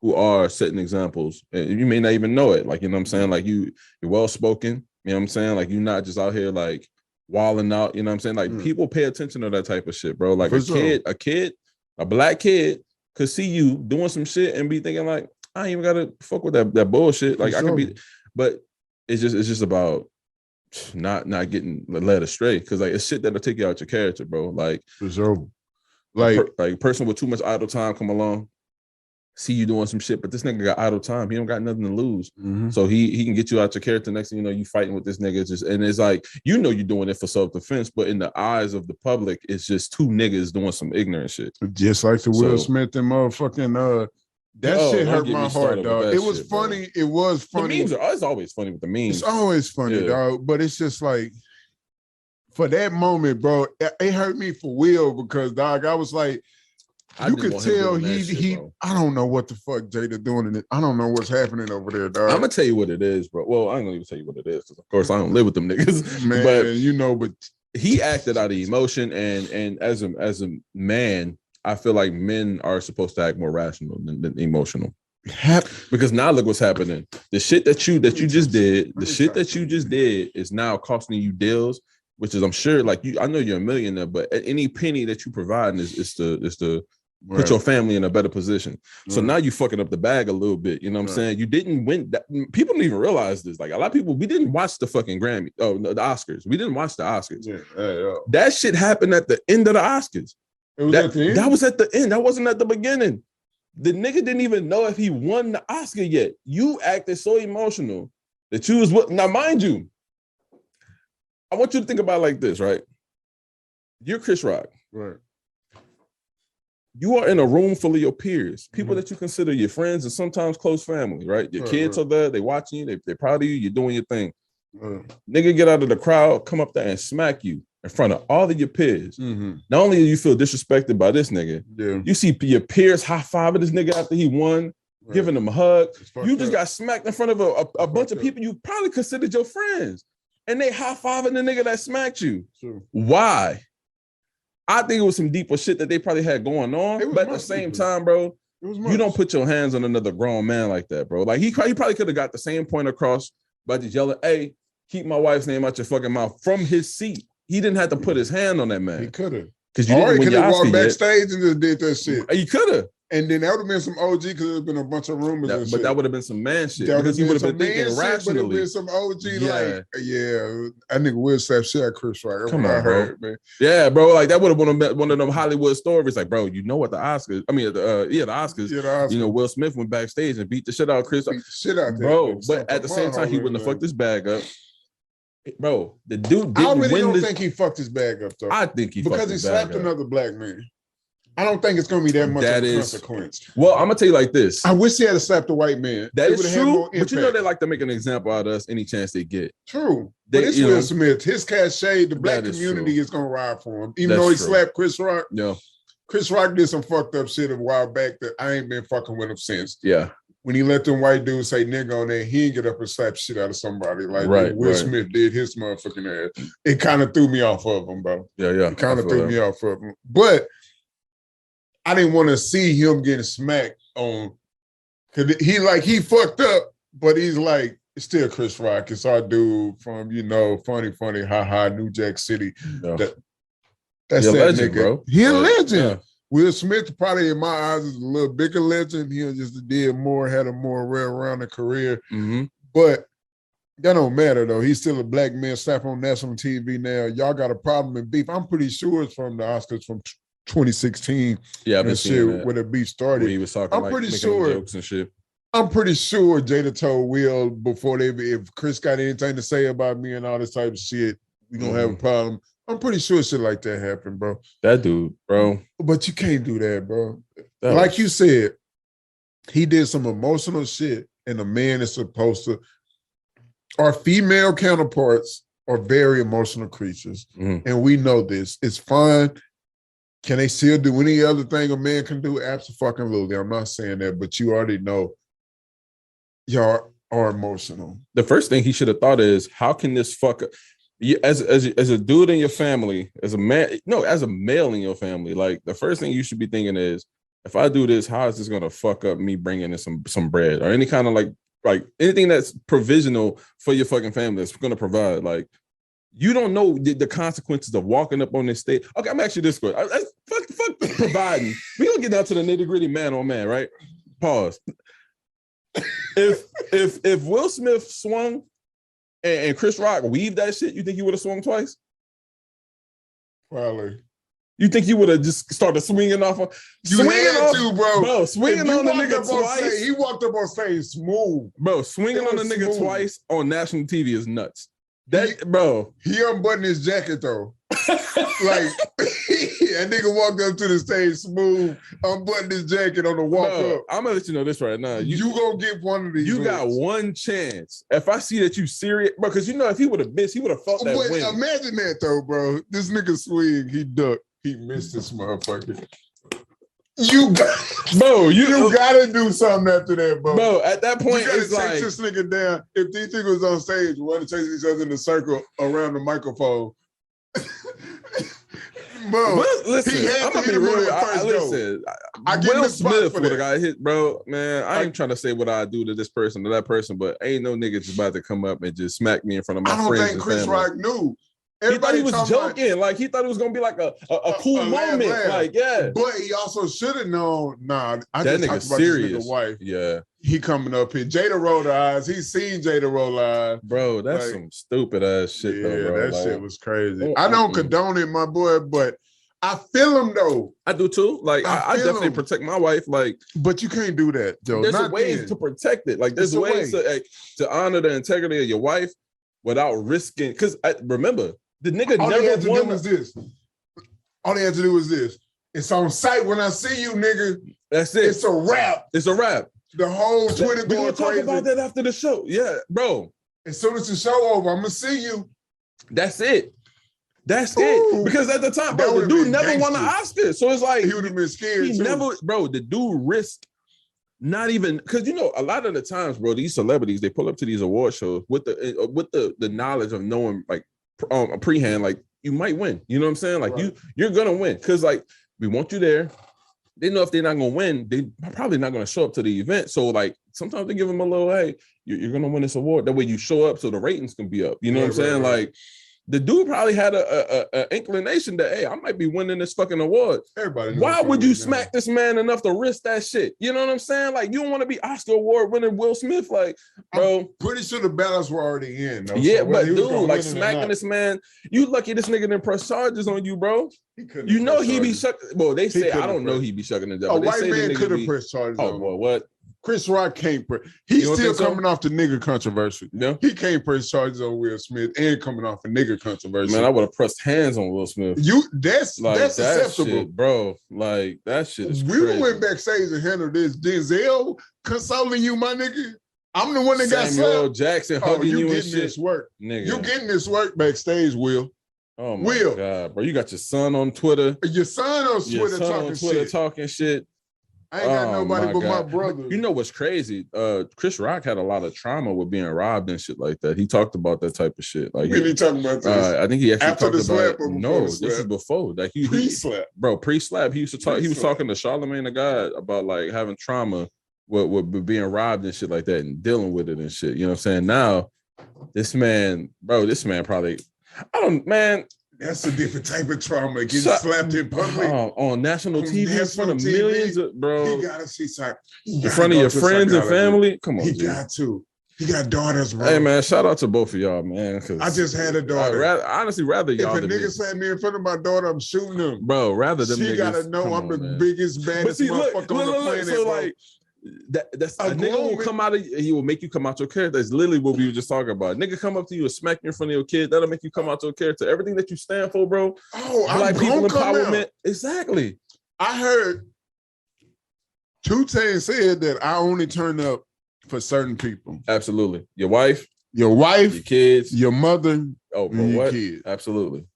who are setting examples, and you may not even know it. Like, you know what I'm saying? Like, you're well spoken, you know what I'm saying? Like, you're not just out here like walling out, you know what I'm saying? Like, people pay attention to that type of shit, bro. Like, a black kid could see you doing some shit and be thinking like, I ain't even gotta fuck with that bullshit. Like, I could be, but it's just about not getting led astray, because like it's shit that'll take you out your character, bro. Like, for sure. Like a person with too much idle time come along, see you doing some shit, but this nigga got idle time. He don't got nothing to lose. Mm-hmm. So he can get you out your character. Next thing you know, you fighting with this nigga. And it's like, you know, you're doing it for self-defense, but in the eyes of the public, it's just two niggas doing some ignorant shit. Just like the Will Smith and motherfucking shit hurt my heart, dog. It was funny. Bro. It was funny. The memes it's always funny with the memes. It's always funny, dog. But it's just like, for that moment, bro, it hurt me for Will, because, dog, I was like, you could tell he I don't know what the fuck Jada doing in it. I don't know what's happening over there, dog. I'm gonna tell you what it is, bro. Well, I ain't gonna even tell you what it is, because of course I don't live with them niggas. Man, but you know, but he acted out of emotion, and as a man, I feel like men are supposed to act more rational than emotional. Because now look what's happening. The shit that you just did, is now costing you deals, which is I'm sure like I know you're a millionaire, but any penny that you provide is to put your family in a better position. So now you fucking up the bag a little bit. You know what I'm saying? You didn't win. People don't even realize this. Like a lot of people, we didn't watch the fucking Grammy. Oh, no, the Oscars. We didn't watch the Oscars. That shit happened at the end of the Oscars. It was at the end? That was at the end. That wasn't at the beginning. The nigga didn't even know if he won the Oscar yet. You acted so emotional that you was now, mind you, I want you to think about it like this, right? You're Chris Rock. Right. You are in a room full of your peers, people that you consider your friends and sometimes close family, right? Your kids are there, they watching you, they're proud of you, you're doing your thing. Nigga get out of the crowd, come up there and smack you in front of all of your peers. Not only do you feel disrespected by this nigga, you see your peers high-fiving this nigga after he won, giving him a hug. You just got smacked in front of a bunch of people you probably considered your friends. And they high-fiving the nigga that smacked you. Why? I think it was some deeper shit that they probably had going on. But at the same time, bro, you don't put your hands on another grown man like that, bro. Like he probably could have got the same point across by just yelling, hey, keep my wife's name out your fucking mouth from his seat. He didn't have to put his hand on that man. He could have. Because you didn't win your Oscar walked backstage and just did that shit. He could have. And then that would have been some OG because there's been a bunch of rumors. And but that would have been some man shit. That because he would have been thinking rationally. But it would have been some OG like, I think Will slap shit at Chris Rock. Come on, bro. Man. Yeah, bro. Like that would have been one of them Hollywood stories. Like, bro, you know what the Oscars? I mean, the Oscars. Yeah, the Oscars. You know, Will Smith went backstage and beat the shit out of Chris. Beat the shit out there, bro. But at the same time, he wouldn't have fucked his bag up. Bro, the dude didn't I really don't think he fucked his bag up though. I think he because he slapped another black man. I don't think it's going to be that much of a consequence. Well, I'm going to tell you like this. I wish he had slapped a white man. That is true, but you know they like to make an example out of us any chance they get. True. But it's Will Smith. His cachet, the black community is going to ride for him. Even though he slapped Chris Rock. Yeah. Chris Rock did some fucked up shit a while back that I ain't been fucking with him since. Yeah. When he let them white dudes say nigga on there, he didn't get up and slap shit out of somebody like Will Smith did his motherfucking ass. It kind of threw me off of him, bro. Yeah. It kind of threw me off of him. But I didn't want to see him getting smacked on, cause he fucked up, but he's like, it's still Chris Rock. It's our dude from, funny, haha, New Jack City. Yeah. That's that legend, nigga, bro. He a legend. Yeah. Will Smith probably in my eyes is a little bigger legend. He just did more, had a more well-rounded career. But that don't matter though. He's still a black man slap on national TV now. Y'all got a problem in beef. I'm pretty sure it's from the Oscars from 2016. Yeah, I've been seeing that. Where the beef started. Where he was talking making jokes and shit. I'm pretty sure Jada told Will before if Chris got anything to say about me and all this type of shit, we gonna have a problem. I'm pretty sure shit like that happened, bro. That dude, bro. But you can't do that, bro. Like you said, he did some emotional shit, and a man is supposed to. Our female counterparts are very emotional creatures, and we know this. It's fine. Can they still do any other thing a man can do? Absolutely. I'm not saying that, but you already know y'all are emotional. The first thing he should have thought is, how can this fucker, as a dude in your family, as a man, no, as a male in your family, like the first thing you should be thinking is, if I do this, how is this gonna fuck up me bringing in some bread or any kind of like anything that's provisional for your fucking family that's gonna provide like. You don't know the consequences of walking up on this stage. Okay, I'm actually this good. Fuck providing. We gonna get down to the nitty gritty, man on man, right? Pause. If Will Smith swung and Chris Rock weaved that shit, you think he would have swung twice? Probably. You think he would have just started swinging off? Bro. Swinging on the nigga twice. He walked up on stage smooth. Bro, swinging on the nigga twice on national TV is nuts. He unbuttoned his jacket though. Like that nigga walked up to the stage smooth, unbuttoned his jacket on the walk up. I'm gonna let you know this right now. You gonna get one of these. You got one chance. If I see that you serious, bro, because if he would have missed, he would have felt that win. Imagine that though, bro. This nigga swing, he ducked, he missed this motherfucker. You gotta do something after that, bro. Bro, at that point, you gotta chase this nigga down. If these niggas on stage, we want to chase each other in a circle around the microphone. Bro, listen, I'm gonna be real. Listen, Will Smith would have got hit, bro. Man, I ain't trying to say what I do to this person or that person, but ain't no nigga just about to come up and just smack me in front of my friends. I don't think Chris Rock knew. Everybody he thought he was joking. Like he thought it was gonna be like a cool moment. Like, yeah. But he also should have known, I that just talked about serious. this nigga wife. Yeah. He coming up here. Jada rolled her eyes. He's seen Jada roll eyes. Bro, that's some stupid ass shit though, bro. That shit was crazy. I don't condone it, my boy, but I feel him though. I do too. Like I definitely protect my wife. Like, but you can't do that, Joe. There's ways to protect it. Like there's ways to honor the integrity of your wife without risking. Because remember, the nigga all never he had to won. do was this. All he had to do was this. It's on sight when I see you, nigga. That's it. It's a wrap. It's a wrap. The whole Twitter going crazy. We'll talk about that after the show. Yeah, bro. As soon as the show over, I'm gonna see you. That's it. That's it. Because at the time, bro, the dude never won an Oscar. So it's like he would have been scared. He never, bro. The dude risked not even because a lot of the times, bro, these celebrities they pull up to these award shows with the knowledge of knowing like prehand, like you might win. You know what I'm saying? Like you're gonna win because like we want you there. They know if they're not gonna win, they probably not gonna show up to the event. So like sometimes they give them a little, hey, you're gonna win this award. That way you show up so the ratings can be up. You know what I'm saying? Like the dude probably had a inclination that, hey, I might be winning this fucking award. Everybody. Why would you smack this man enough to risk that shit? You know what I'm saying? Like you don't want to be Oscar award winning Will Smith, like, bro. I'm pretty sure the ballots were already in. Though, yeah, so but dude, like smacking this man, you lucky this nigga didn't press charges on you, bro. You know he be shucking. Well, they say I don't know he be shucking the devil. A white man could have pressed charges. Oh, well, what? Chris Rock can't press. He's still coming off the nigger controversy. Yeah. He can't press charges on Will Smith and coming off a nigger controversy. Man, I would have pressed hands on Will Smith. That's acceptable, shit, bro. Like that shit is we crazy. Went backstage and handled this. Denzel consoling you, my nigga. I'm the one that got Samuel slapped. Jackson hugging you and shit. This work. Nigga. You getting this work backstage, Will. Oh my God, bro. You got your son on Twitter. Your son on Twitter talking shit. I ain't got nobody but my brother. You know what's crazy? Chris Rock had a lot of trauma with being robbed and shit like that. He talked about that type of shit. Like, really talking about this? I think he actually after talked the slap about it. No, this is before. Like pre-slap, bro. Pre-slap. He used to talk. He was talking to Charlamagne the God about like having trauma with being robbed and shit like that and dealing with it and shit. You know what I'm saying? Now, this man probably. Man. That's a different type of trauma. Getting slapped in public on national TV in front of millions, bro. You gotta see something in front of your friends and family. Come on, he got to. He got daughters, bro. Hey man, shout out to both of y'all, man. I just had a daughter. Honestly, rather y'all. If a nigga sat me in front of my daughter, I'm shooting him, bro. Rather than she gotta know I'm the biggest, baddest motherfucker on the planet. So like. That's a nigga will come out of he will make you come out your character. That's literally what we were just talking about. Nigga come up to you and smack you in front of your kid. That'll make you come out your character. Everything that you stand for, bro. Black people empowerment. Exactly. I heard 2 Chainz said that I only turn up for certain people. Absolutely. Your wife, your kids, your mother. Oh, bro, what? Kids. Absolutely.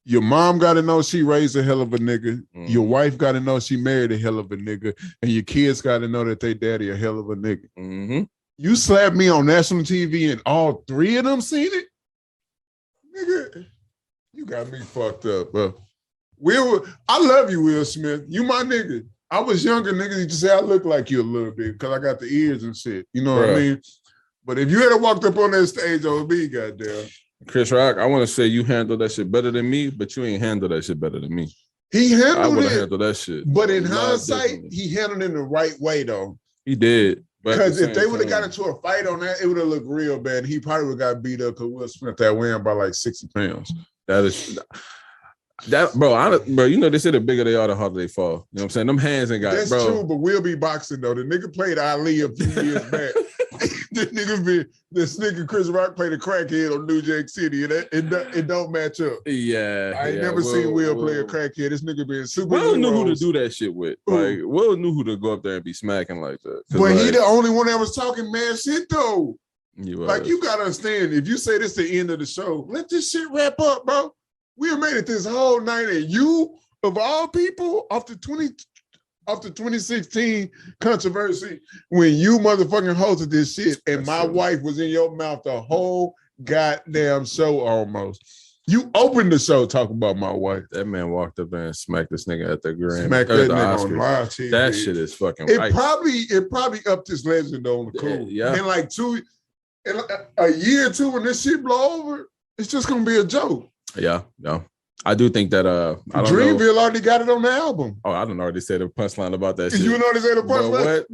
Your mom got to know she raised a hell of a nigga. Mm-hmm. Your wife got to know she married a hell of a nigga. And your kids got to know that they daddy a hell of a nigga. Mm-hmm. You slapped me on national TV and all 3 of them seen it? Nigga, you got me fucked up, bro. I love you, Will Smith. You my nigga. I was younger, nigga. You just say I look like you a little bit because I got the ears and shit. You know what I mean? But if you had walked up on that stage on me, goddamn. Chris Rock, I want to say you handled that shit better than me, but you ain't handled that shit better than me. He handled it. I would have handled that shit. But in hindsight, he handled it in the right way, though. He did. Because if they would have got into a fight on that, it would have looked real bad. He probably would have got beat up because Will Smith that win by like 60 pounds. Bro, you know they say the bigger they are, the harder they fall. You know what I'm saying? Them hands ain't got. That's true, but Will be boxing though. The nigga played Ali a few years back. This nigga Chris Rock played a crackhead on New Jack City, and it don't match up. Yeah, I ain't never seen Will play a crackhead. This nigga been super. Will knew who to do that shit with. Like Will knew who to go up there and be smacking like that. But he the only one that was talking mad shit though. Like you gotta understand, if you say this the end of the show, let this shit wrap up, bro. We have made it this whole night, and you, of all people, off the 2016 controversy, when you motherfucking hosted this shit, and my wife was in your mouth the whole goddamn show almost. You opened the show talking about my wife. That man walked up there and smacked this nigga at the Grammy. Smacked that nigga on live TV. That shit is fucking. It probably upped his legend on the cool. Yeah. In like in a year or two, when this shit blow over, it's just gonna be a joke. Yeah. I do think that I don't Dreamville already got it on the album. Oh, I don't already say the punchline about that shit. You already say the punchline? What?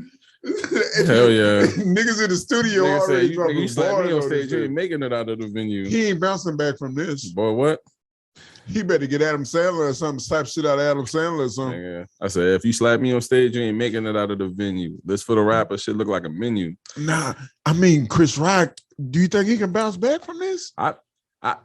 Hell yeah. Niggas in the studio nigga already say, you slapped me on stage, you ain't making it out of the venue. He ain't bouncing back from this. Boy, what? He better get Adam Sandler or something, slap shit out of Adam Sandler or something. Yeah. I said, if you slap me on stage, you ain't making it out of the venue. This for the rapper shit look like a menu. Nah, I mean, Chris Rock, do you think he can bounce back from this? I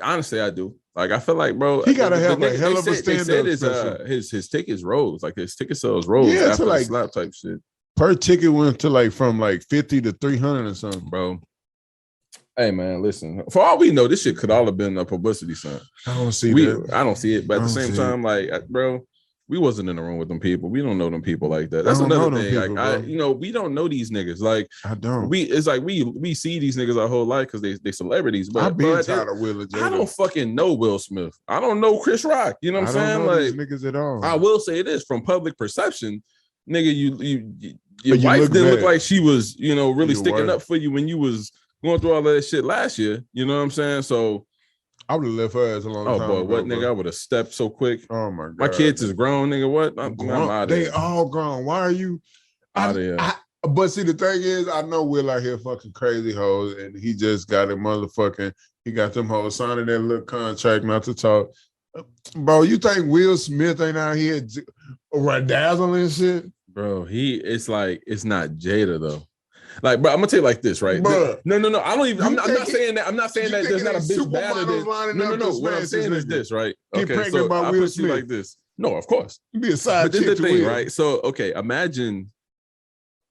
honestly, I do. Like, I feel like, bro, he gotta have a hell of a stand-up. They said his tickets rose, like his ticket sales rose after the slap type shit. Per ticket went to from 50 to 300 or something, bro. Hey man, listen. For all we know, this shit could all have been a publicity stunt. I don't see that. I don't see it, but at the same time, bro, we wasn't in the room with them people. We don't know them people like that. That's another thing. People, we don't know these niggas. Like I don't. It's like we see these niggas our whole life because they celebrities. But I've been tired of Will. I don't fucking know Will Smith. I don't know Chris Rock. You know what I'm saying? Don't know these niggas at all. I will say this from public perception, nigga. Your wife didn't look like she was, really sticking up for you when you was going through all of that shit last year. You know what I'm saying? So I would have left her as a long time ago. Oh boy, what nigga? I would have stepped so quick. Oh my god, my kids is grown, nigga. What? I'm out of They all grown. Why are you out of here? But see, the thing is, I know Will out here fucking crazy hoes, and he just got a motherfucking. He got them hoes signing that little contract not to talk. Bro, you think Will Smith ain't out here dazzling shit? Bro, it's not Jada though. Like, bro, I'm gonna tell you like this, right? Bruh. No. I don't even. I'm not saying that. I'm not saying that there's not a bitch badder than. No. What I'm saying is this, right? Okay, so I put you like this. No, of course. Be a side chick. But this the thing, right? So, okay, imagine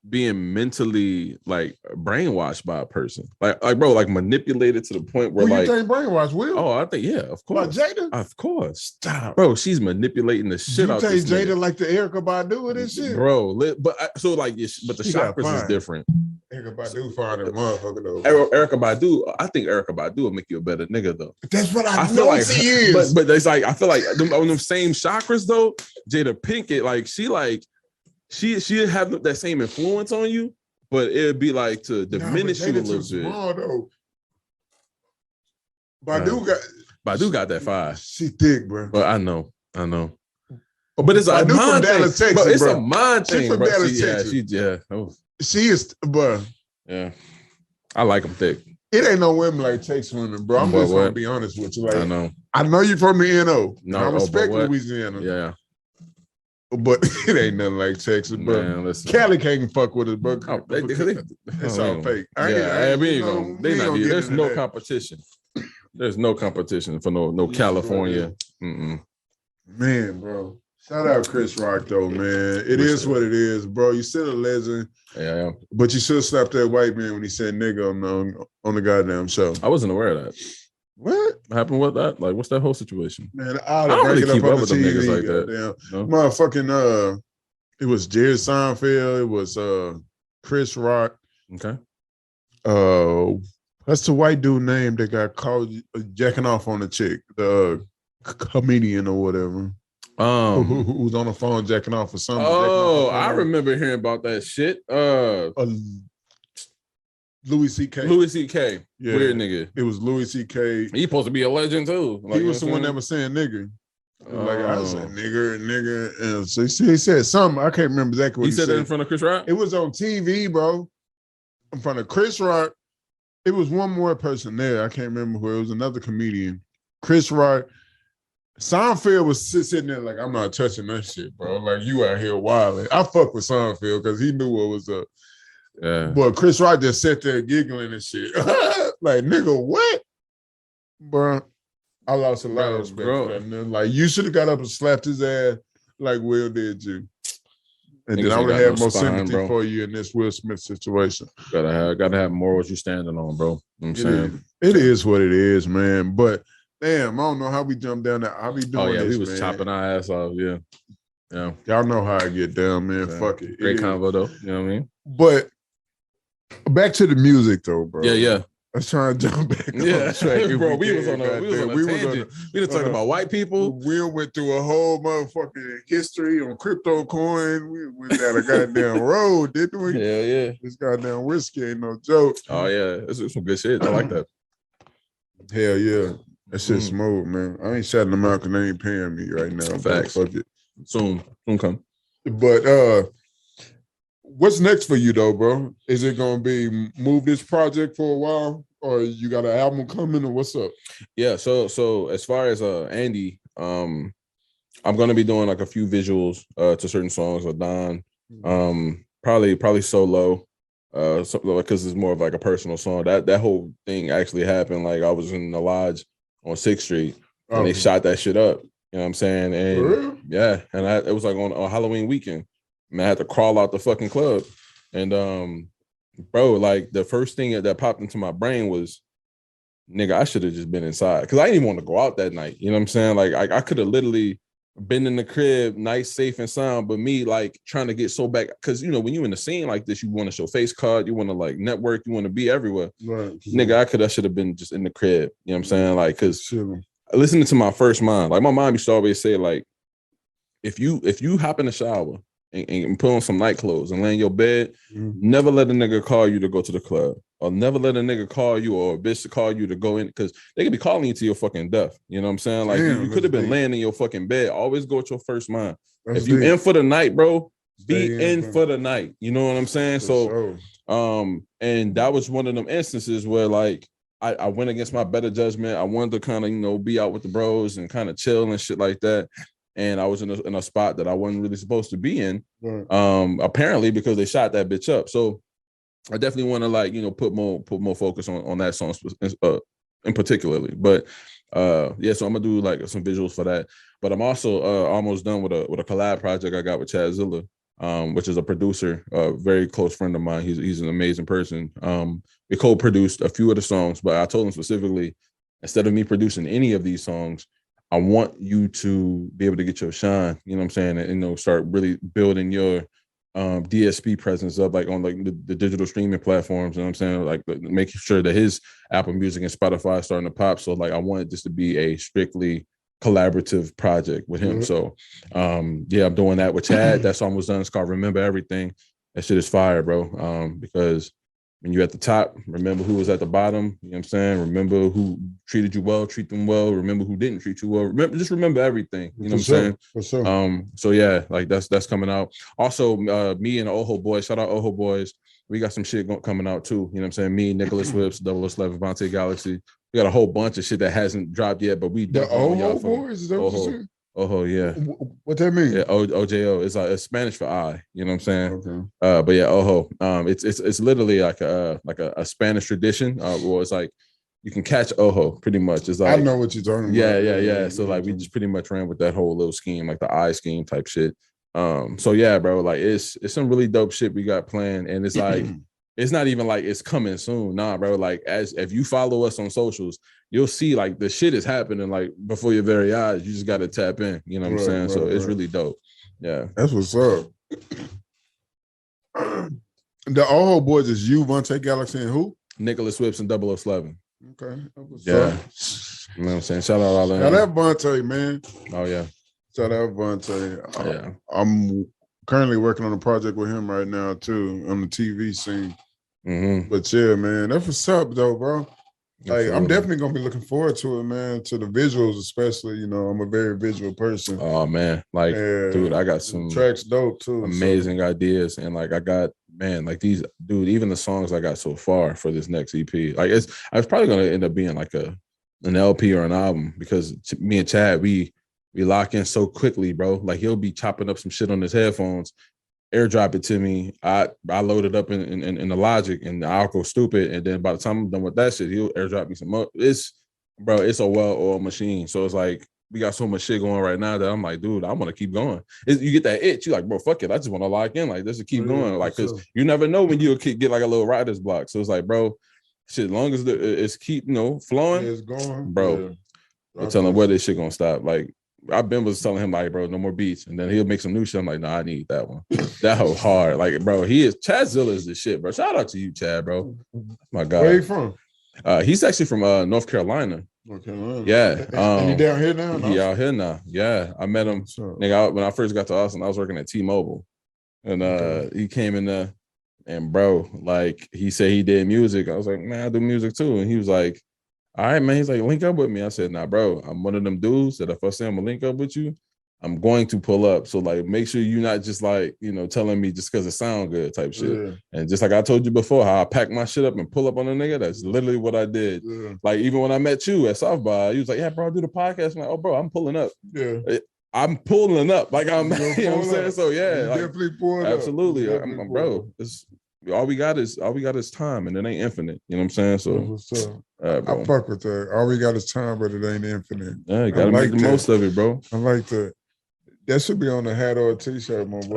being mentally brainwashed by a person, like bro, manipulated to the point where you think brainwashed? Will? Oh, I think of course. Like Jada? Of course. Stop, bro. She's manipulating the shit out. You think Jada like the Erykah Badu of this shit, bro? But the chakras is different. Erykah Badu fine as motherfucker though. Erykah Badu, I think Erykah Badu will make you a better nigga though. That's what I feel like she is. But it's I feel like on them same chakras though, Jada Pinkett, she have that same influence on you, but it'd be to diminish you a little bit. Small, though. Badu got that fire. She thick, bro. But I know. But it's a mind thing. Texas, bro. It's a mind thing. From Dallas, Texas. She is, bro. Yeah, I like them thick. It ain't no women like Texas women, bro. I'm just gonna be honest with you. I know you from the NO. No, I respect Louisiana. Yeah. But it ain't nothing like Texas, bro. Cali can't fuck with us, bro. It's all fake. There's no competition. There's no competition for no California. Man, bro. Shout out Chris Rock, though, man. It is what it is, bro. You still a legend. Yeah. But you should have slapped that white man when he said nigga on the goddamn show. I wasn't aware of that. What happened with that? What's that whole situation? Man, I don't really keep up with them niggas like that. No? Motherfucking, it was Jerry Seinfeld. It was Chris Rock. Okay. That's the white dude name that got caught jacking off on the chick, the comedian or whatever. Who was on the phone jacking off or something. Oh, I remember hearing about that shit. Louis C.K. Yeah. Weird nigga. It was Louis C.K. He supposed to be a legend too. He was the one that was saying nigger. I said nigger. And so he said something. I can't remember exactly what he said. That in front of Chris Rock? It was on TV, bro. In front of Chris Rock. It was one more person there. I can't remember who. It was another comedian. Chris Rock. Seinfeld was sitting there like, I'm not touching that shit, bro. Like, you out here wilding. I fuck with Seinfeld because he knew what was up. Yeah. But Chris Rock just sat there giggling and shit. Like, nigga, what? Bro, I lost a lot of respect for that. Man. Like, you should have got up and slapped his ass like Will did you. And then I would have had more sympathy for you in this Will Smith situation. Gotta have morals you standing on, bro. You know what I'm saying? It is what it is, man. But damn, I don't know how we jumped down there. I'll be doing this, we was chopping our ass off, yeah. Y'all know how I get down, man. Fuck it. Great convo, though. You know what I mean? But back to the music, though, bro. Yeah. was trying to jump back on Yeah, track. bro, we was on a tangent. We done talking about white people. We went through a whole motherfucking history on crypto coin. We went down a goddamn road, didn't we? Yeah. This goddamn whiskey ain't no joke. Oh yeah, it's some good shit. I like that. Hell yeah. That shit smooth, man. I ain't shouting them out because they ain't paying me right now. Facts. Fuck it. Soon come. But what's next for you though, bro? Is it gonna be move this project for a while, or you got an album coming, or what's up? Yeah, so as far as Andy, I'm gonna be doing like a few visuals to certain songs with Don. Probably solo. Because it's more of like a personal song. That whole thing actually happened. Like I was in the lodge on 6th Street and they shot that shit up. You know what I'm saying? And yeah, and it was like on Halloween weekend. And I had to crawl out the fucking club. And bro, like the first thing that popped into my brain was, nigga, I should have just been inside. Because I didn't even want to go out that night. You know what I'm saying? Like I could have literally been in the crib, nice, safe, and sound, but me like trying to get so back, because you know when you in the scene like this, you want to show face card, you want to like network, you want to be everywhere. Right. Nigga, I should have been just in the crib. You know what I'm saying? Like, because listening to my first mind, like my mom used to always say, like, if you hop in the shower and put on some night clothes and lay in your bed, never let a nigga call you to go to the club, or never let a nigga call you or a bitch to call you to go in, because they could be calling you to your fucking death. You know what I'm saying? Like, you could have been laying in your fucking bed. Always go with your first mind. If you in for the night, bro, be in for the night. You know what I'm saying? So, and that was one of them instances where like I went against my better judgment. I wanted to kind of, you know, be out with the bros and kind of chill and shit like that. And I was in a spot that I wasn't really supposed to be in, apparently, because they shot that bitch up. So I definitely want to, like, you know, put more focus on that song in particularly. But yeah, so I'm gonna do like some visuals for that. But I'm also almost done with a collab project I got with Chad Zilla, which is a producer, a very close friend of mine. He's an amazing person. We co-produced a few of the songs, but I told him specifically, instead of me producing any of these songs, I want you to be able to get your shine, you know what I'm saying, and you know, start really building your DSP presence up, like on like the digital streaming platforms, you know what I'm saying, like making sure that his Apple Music and Spotify is starting to pop. So like I wanted this to be a strictly collaborative project with him. So yeah, I'm doing that with Chad. That song was done. It's called Remember Everything. That shit is fire, bro. Because when you're at the top, remember who was at the bottom. You know what I'm saying? Remember who treated you well, treat them well. Remember who didn't treat you well. Remember everything. You know what I'm saying? For sure. So yeah, like that's coming out. Also, me and the Oho Boys, shout out Oho Boys. We got some shit coming out too. You know what I'm saying? Me, Nicholas Whips, 007, Vontae Galaxy. We got a whole bunch of shit that hasn't dropped yet, but we the Oho Boys. Is that what you said? Oh yeah. What that mean? Yeah, OJO. It's Spanish for I. You know what I'm saying? Okay. But yeah, Ojo. It's literally like a Spanish tradition. Well, it's like you can catch Ojo pretty much. It's like I know what you're talking about. Yeah. So like we just pretty much ran with that whole little scheme, like the I scheme type shit. So yeah, bro. Like it's some really dope shit we got planned, and it's like it's not even like it's coming soon. Nah, bro. Like if you follow us on socials, you'll see like the shit is happening like before your very eyes. You just got to tap in. You know what I'm saying? So it's really dope. Yeah, that's what's up. The Oho Boys is you, Vontae Galaxy, and who? Nicholas Whips and 007. Okay. Yeah. You know what I'm saying? Shout out all of them. Shout out Vontae, man. Oh yeah. Shout out Vontae. Yeah. I'm currently working on a project with him right now too on the TV scene. But yeah, man, that's what's up though, bro. Like, I'm definitely gonna be looking forward to it, man. To the visuals, especially. You know, I'm a very visual person. Oh man, like, dude, I got some tracks dope too. Amazing ideas, and like I got, man, like these, dude. Even the songs I got so far for this next EP, like I was probably gonna end up being like an LP or an album, because me and Chad, we lock in so quickly, bro. Like he'll be chopping up some shit on his headphones, airdrop it to me. I load it up in the Logic, and I'll go stupid. And then by the time I'm done with that shit, he'll airdrop me some more. It's a well-oiled machine. So it's like we got so much shit going right now that I'm like, dude, I want to keep going. You get that itch. You're like, bro, fuck it. I just want to lock in. Like, just keep going. Like, because you never know when you'll get like a little writer's block. So it's like, bro, shit, as long as it's keep, flowing, it's going, bro. I'm telling where this shit gonna stop. Like, I've been was telling him, like, bro, no more beats, and then he'll make some new shit. I'm like, nah, I need that one. That whole hard, like, bro. Chad Zilla is the shit, bro. Shout out to you, Chad, bro. My God. Where you from? He's actually from North Carolina. North Carolina. Yeah. And he down here now? He out here now. Yeah. I met him. Nigga, when I first got to Austin, I was working at T-Mobile. And he came in there and bro, like he said he did music. I was like, man, I do music too. And he was like, all right, man. He's like, link up with me. I said, nah, bro, I'm one of them dudes that if I say I'm gonna link up with you, I'm going to pull up. So like, make sure you're not just like, telling me just because it sound good type shit. Yeah. And just like I told you before, how I pack my shit up and pull up on a nigga, that's literally what I did. Yeah. Like even when I met you at South by, he was like, yeah, bro, I do the podcast. I'm like, oh, bro, I'm pulling up. Yeah. I'm pulling up. Like I'm, you know what I'm saying? So yeah, like, definitely pulling up. Absolutely. Bro, all we got is time, and it ain't infinite. You know what I'm saying? So I fuck with that. All we got is time, but it ain't infinite. Yeah, you gotta make the most of it, bro. I like that. That should be on a hat or a t-shirt, my boy.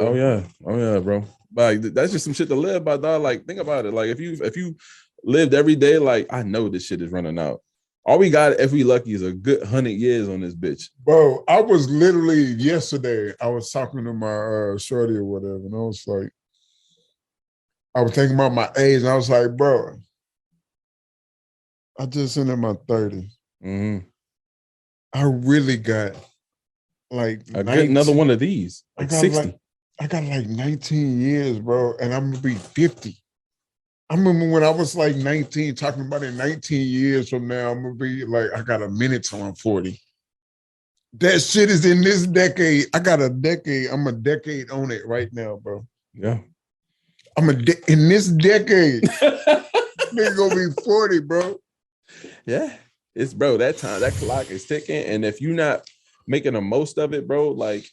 Oh yeah, bro. Like that's just some shit to live by, dog. Like think about it. Like if you lived every day, like I know this shit is running out. All we got, if we lucky, is a good 100 years on this bitch. Bro, I was literally yesterday, I was talking to my shorty or whatever, and I was like, I was thinking about my age, and I was like, bro, I just in my 30s. Mm-hmm. I really got like I get another one of these. Like 60. I got like 19 years, bro, and I'm gonna be 50. I remember when I was like 19, talking about in 19 years from now, I'm gonna be like, I got a minute till I'm 40. That shit is in this decade. I got a decade. I'm a decade on it right now, bro. Yeah. In this decade, nigga gonna be 40, bro. Yeah. It's bro, that time, that clock is ticking. And if you're not making the most of it, bro, like,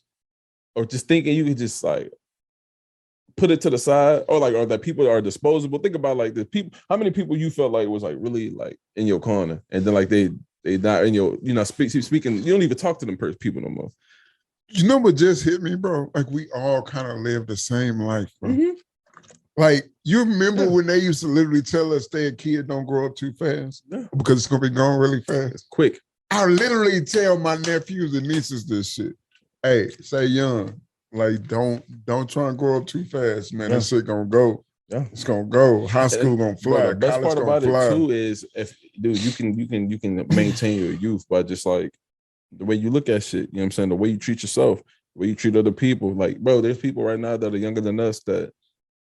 or just thinking you can just like put it to the side, or that people are disposable. Think about like the people, how many people you felt like was like really like in your corner, and then like they not in your, speaking, you don't even talk to them people no more. You know what just hit me, bro? Like we all kind of live the same life, bro. Mm-hmm. Like you remember when they used to literally tell us, stay a kid, don't grow up too fast, because it's gonna be gone really fast. It's quick. I literally tell my nephews and nieces this shit. Hey, stay young. Like, don't try and grow up too fast, man. That shit gonna go. Yeah, it's gonna go. High school gonna fly. The best part about it too is if you can maintain your youth by just like the way you look at shit. You know what I'm saying? The way you treat yourself, the way you treat other people. Like, bro, there's people right now that are younger than us that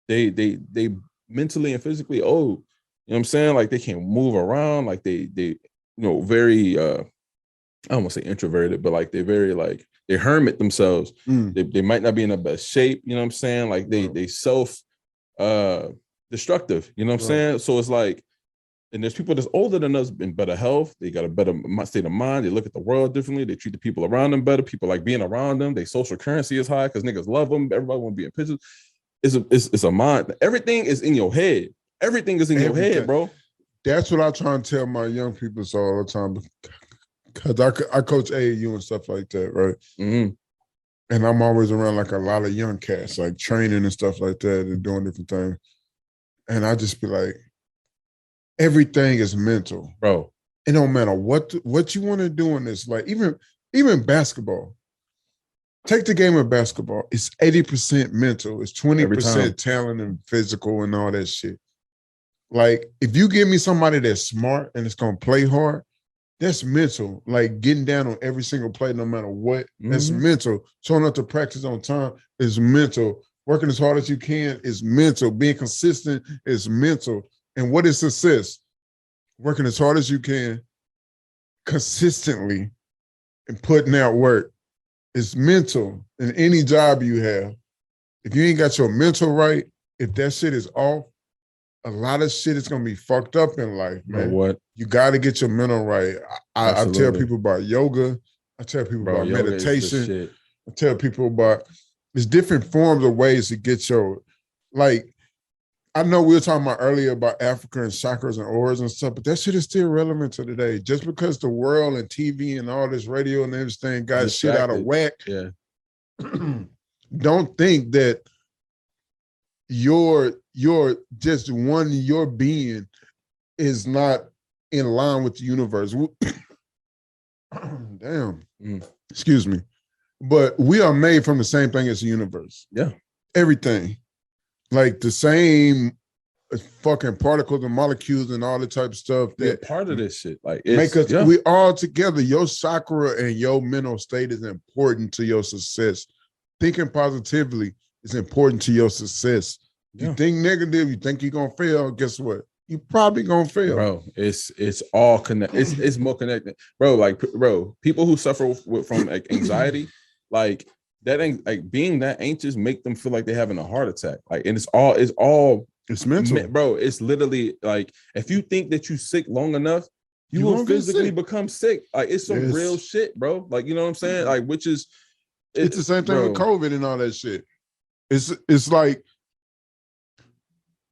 they mentally and physically old. You know what I'm saying? Like they can't move around. Like they very I don't want to say introverted, but like they're very like they hermit themselves. They might not be in the best shape, you know what I'm saying? Like they self destructive, you know what I'm saying? So it's like, and there's people that's older than us in better health. They got a better state of mind. They look at the world differently. They treat the people around them better. People like being around them. Their social currency is high because niggas love them. Everybody want to be in pictures. It's a mind. Everything is in your head. Everything is in your head, bro. That's what I try and tell my young people all the time. Because I coach AAU and stuff like that, right? Mm-hmm. And I'm always around like a lot of young cats, like training and stuff like that and doing different things. And I just be like, everything is mental. Bro. It don't matter what you want to do in this. Like even basketball. Take the game of basketball. It's 80% mental. It's 20% talent and physical and all that shit. Like, if you give me somebody that's smart and it's going to play hard, that's mental. Like getting down on every single play, no matter what, that's mental. Showing up to practice on time is mental. Working as hard as you can is mental. Being consistent is mental. And what is success? Working as hard as you can, consistently, and putting out work. It's mental in any job you have. If you ain't got your mental right, if that shit is off, a lot of shit is gonna be fucked up in life, man. You know what? You gotta get your mental right. I tell people about yoga. I tell people about meditation. I tell people about there's different forms of ways to get your, like, I know we were talking about earlier about Africa and chakras and auras and stuff, but that shit is still relevant to today. Just because the world and TV and all this radio and everything got shit out of whack, don't think that your being is not in line with the universe. Damn. Excuse me. But we are made from the same thing as the universe. Yeah. Everything. Like the same fucking particles and molecules and all the type of stuff They're that part of this shit. Like make us. We all together. Your chakra and your mental state is important to your success. Thinking positively is important to your success. You think negative, you think you're gonna fail. Guess what? You probably gonna fail, bro. It's all connected. It's more connected, bro. Like, bro, people who suffer from like anxiety, like that ain't like being that anxious make them feel like they're having a heart attack. Like, and it's mental, bro. It's literally like if you think that you sick long enough, you will physically become sick. Like, it's some real shit, bro. Like, you know what I'm saying? Like, which is it's the same thing with COVID and all that shit. It's like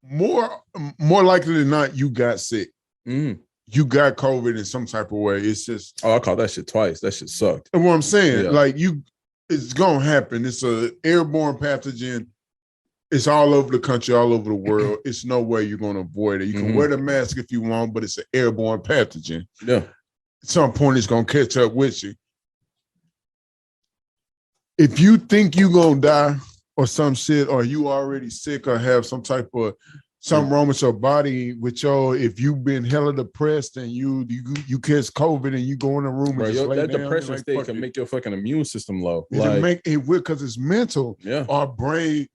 more likely than not, you got sick. You got COVID in some type of way. It's just I caught that shit twice. That shit sucked. And what I'm saying, like it's gonna happen. It's a airborne pathogen. It's all over the country, all over the world. It's no way you're gonna avoid it. You can wear the mask if you want, but it's an airborne pathogen. Yeah. At some point, it's gonna catch up with you. If you think you're gonna die or some shit, or you already sick or have some type of something wrong with your body, if you've been hella depressed and you catch COVID and you go in a room and just lay that down, depression state can make your fucking immune system low. Because it's mental. Yeah. Our brain,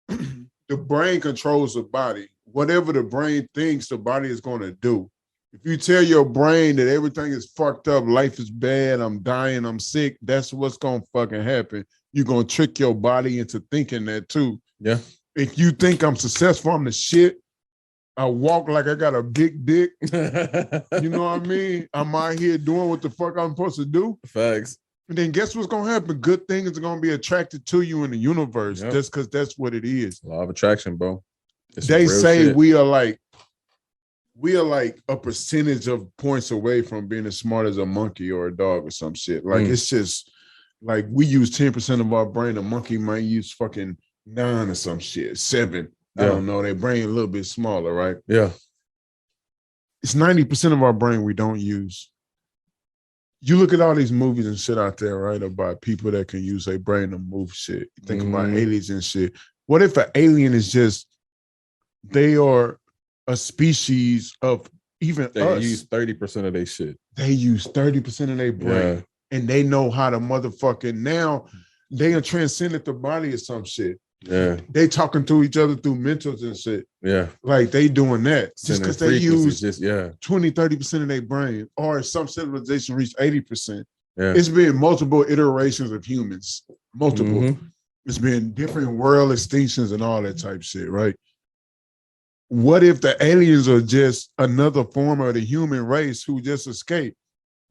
the brain controls the body. Whatever the brain thinks, the body is going to do. If you tell your brain that everything is fucked up, life is bad, I'm dying, I'm sick, that's what's going to fucking happen. You're going to trick your body into thinking that too. Yeah. If you think I'm successful, I'm the shit. I walk like I got a big dick. You know what I mean? I'm out here doing what the fuck I'm supposed to do. Facts. And then guess what's going to happen? Good things are going to be attracted to you in the universe. Just because that's what it is. Law of attraction, bro. They say shit. We are like a percentage of points away from being as smart as a monkey or a dog or some shit. Like it's just like we use 10% of our brain. A monkey might use fucking 9 or some shit, 7. I don't know. Their brain a little bit smaller, right? Yeah. It's 90% of our brain we don't use. You look at all these movies and shit out there, right? About people that can use their brain to move shit. You think about aliens and shit. What if an alien is just, they are a species of even us. They use 30% of their shit. They use 30% of their brain. Yeah. And they know how to motherfucking, now they are transcended the body or some shit. Yeah. They talking to each other through mentals and shit. Yeah. Like they doing that. Just because they use 20-30% of their brain, or some civilization reach 80%. Yeah. It's been multiple iterations of humans. Multiple. It's been different world extinctions and all that type shit, right? What if the aliens are just another form of the human race who just escaped?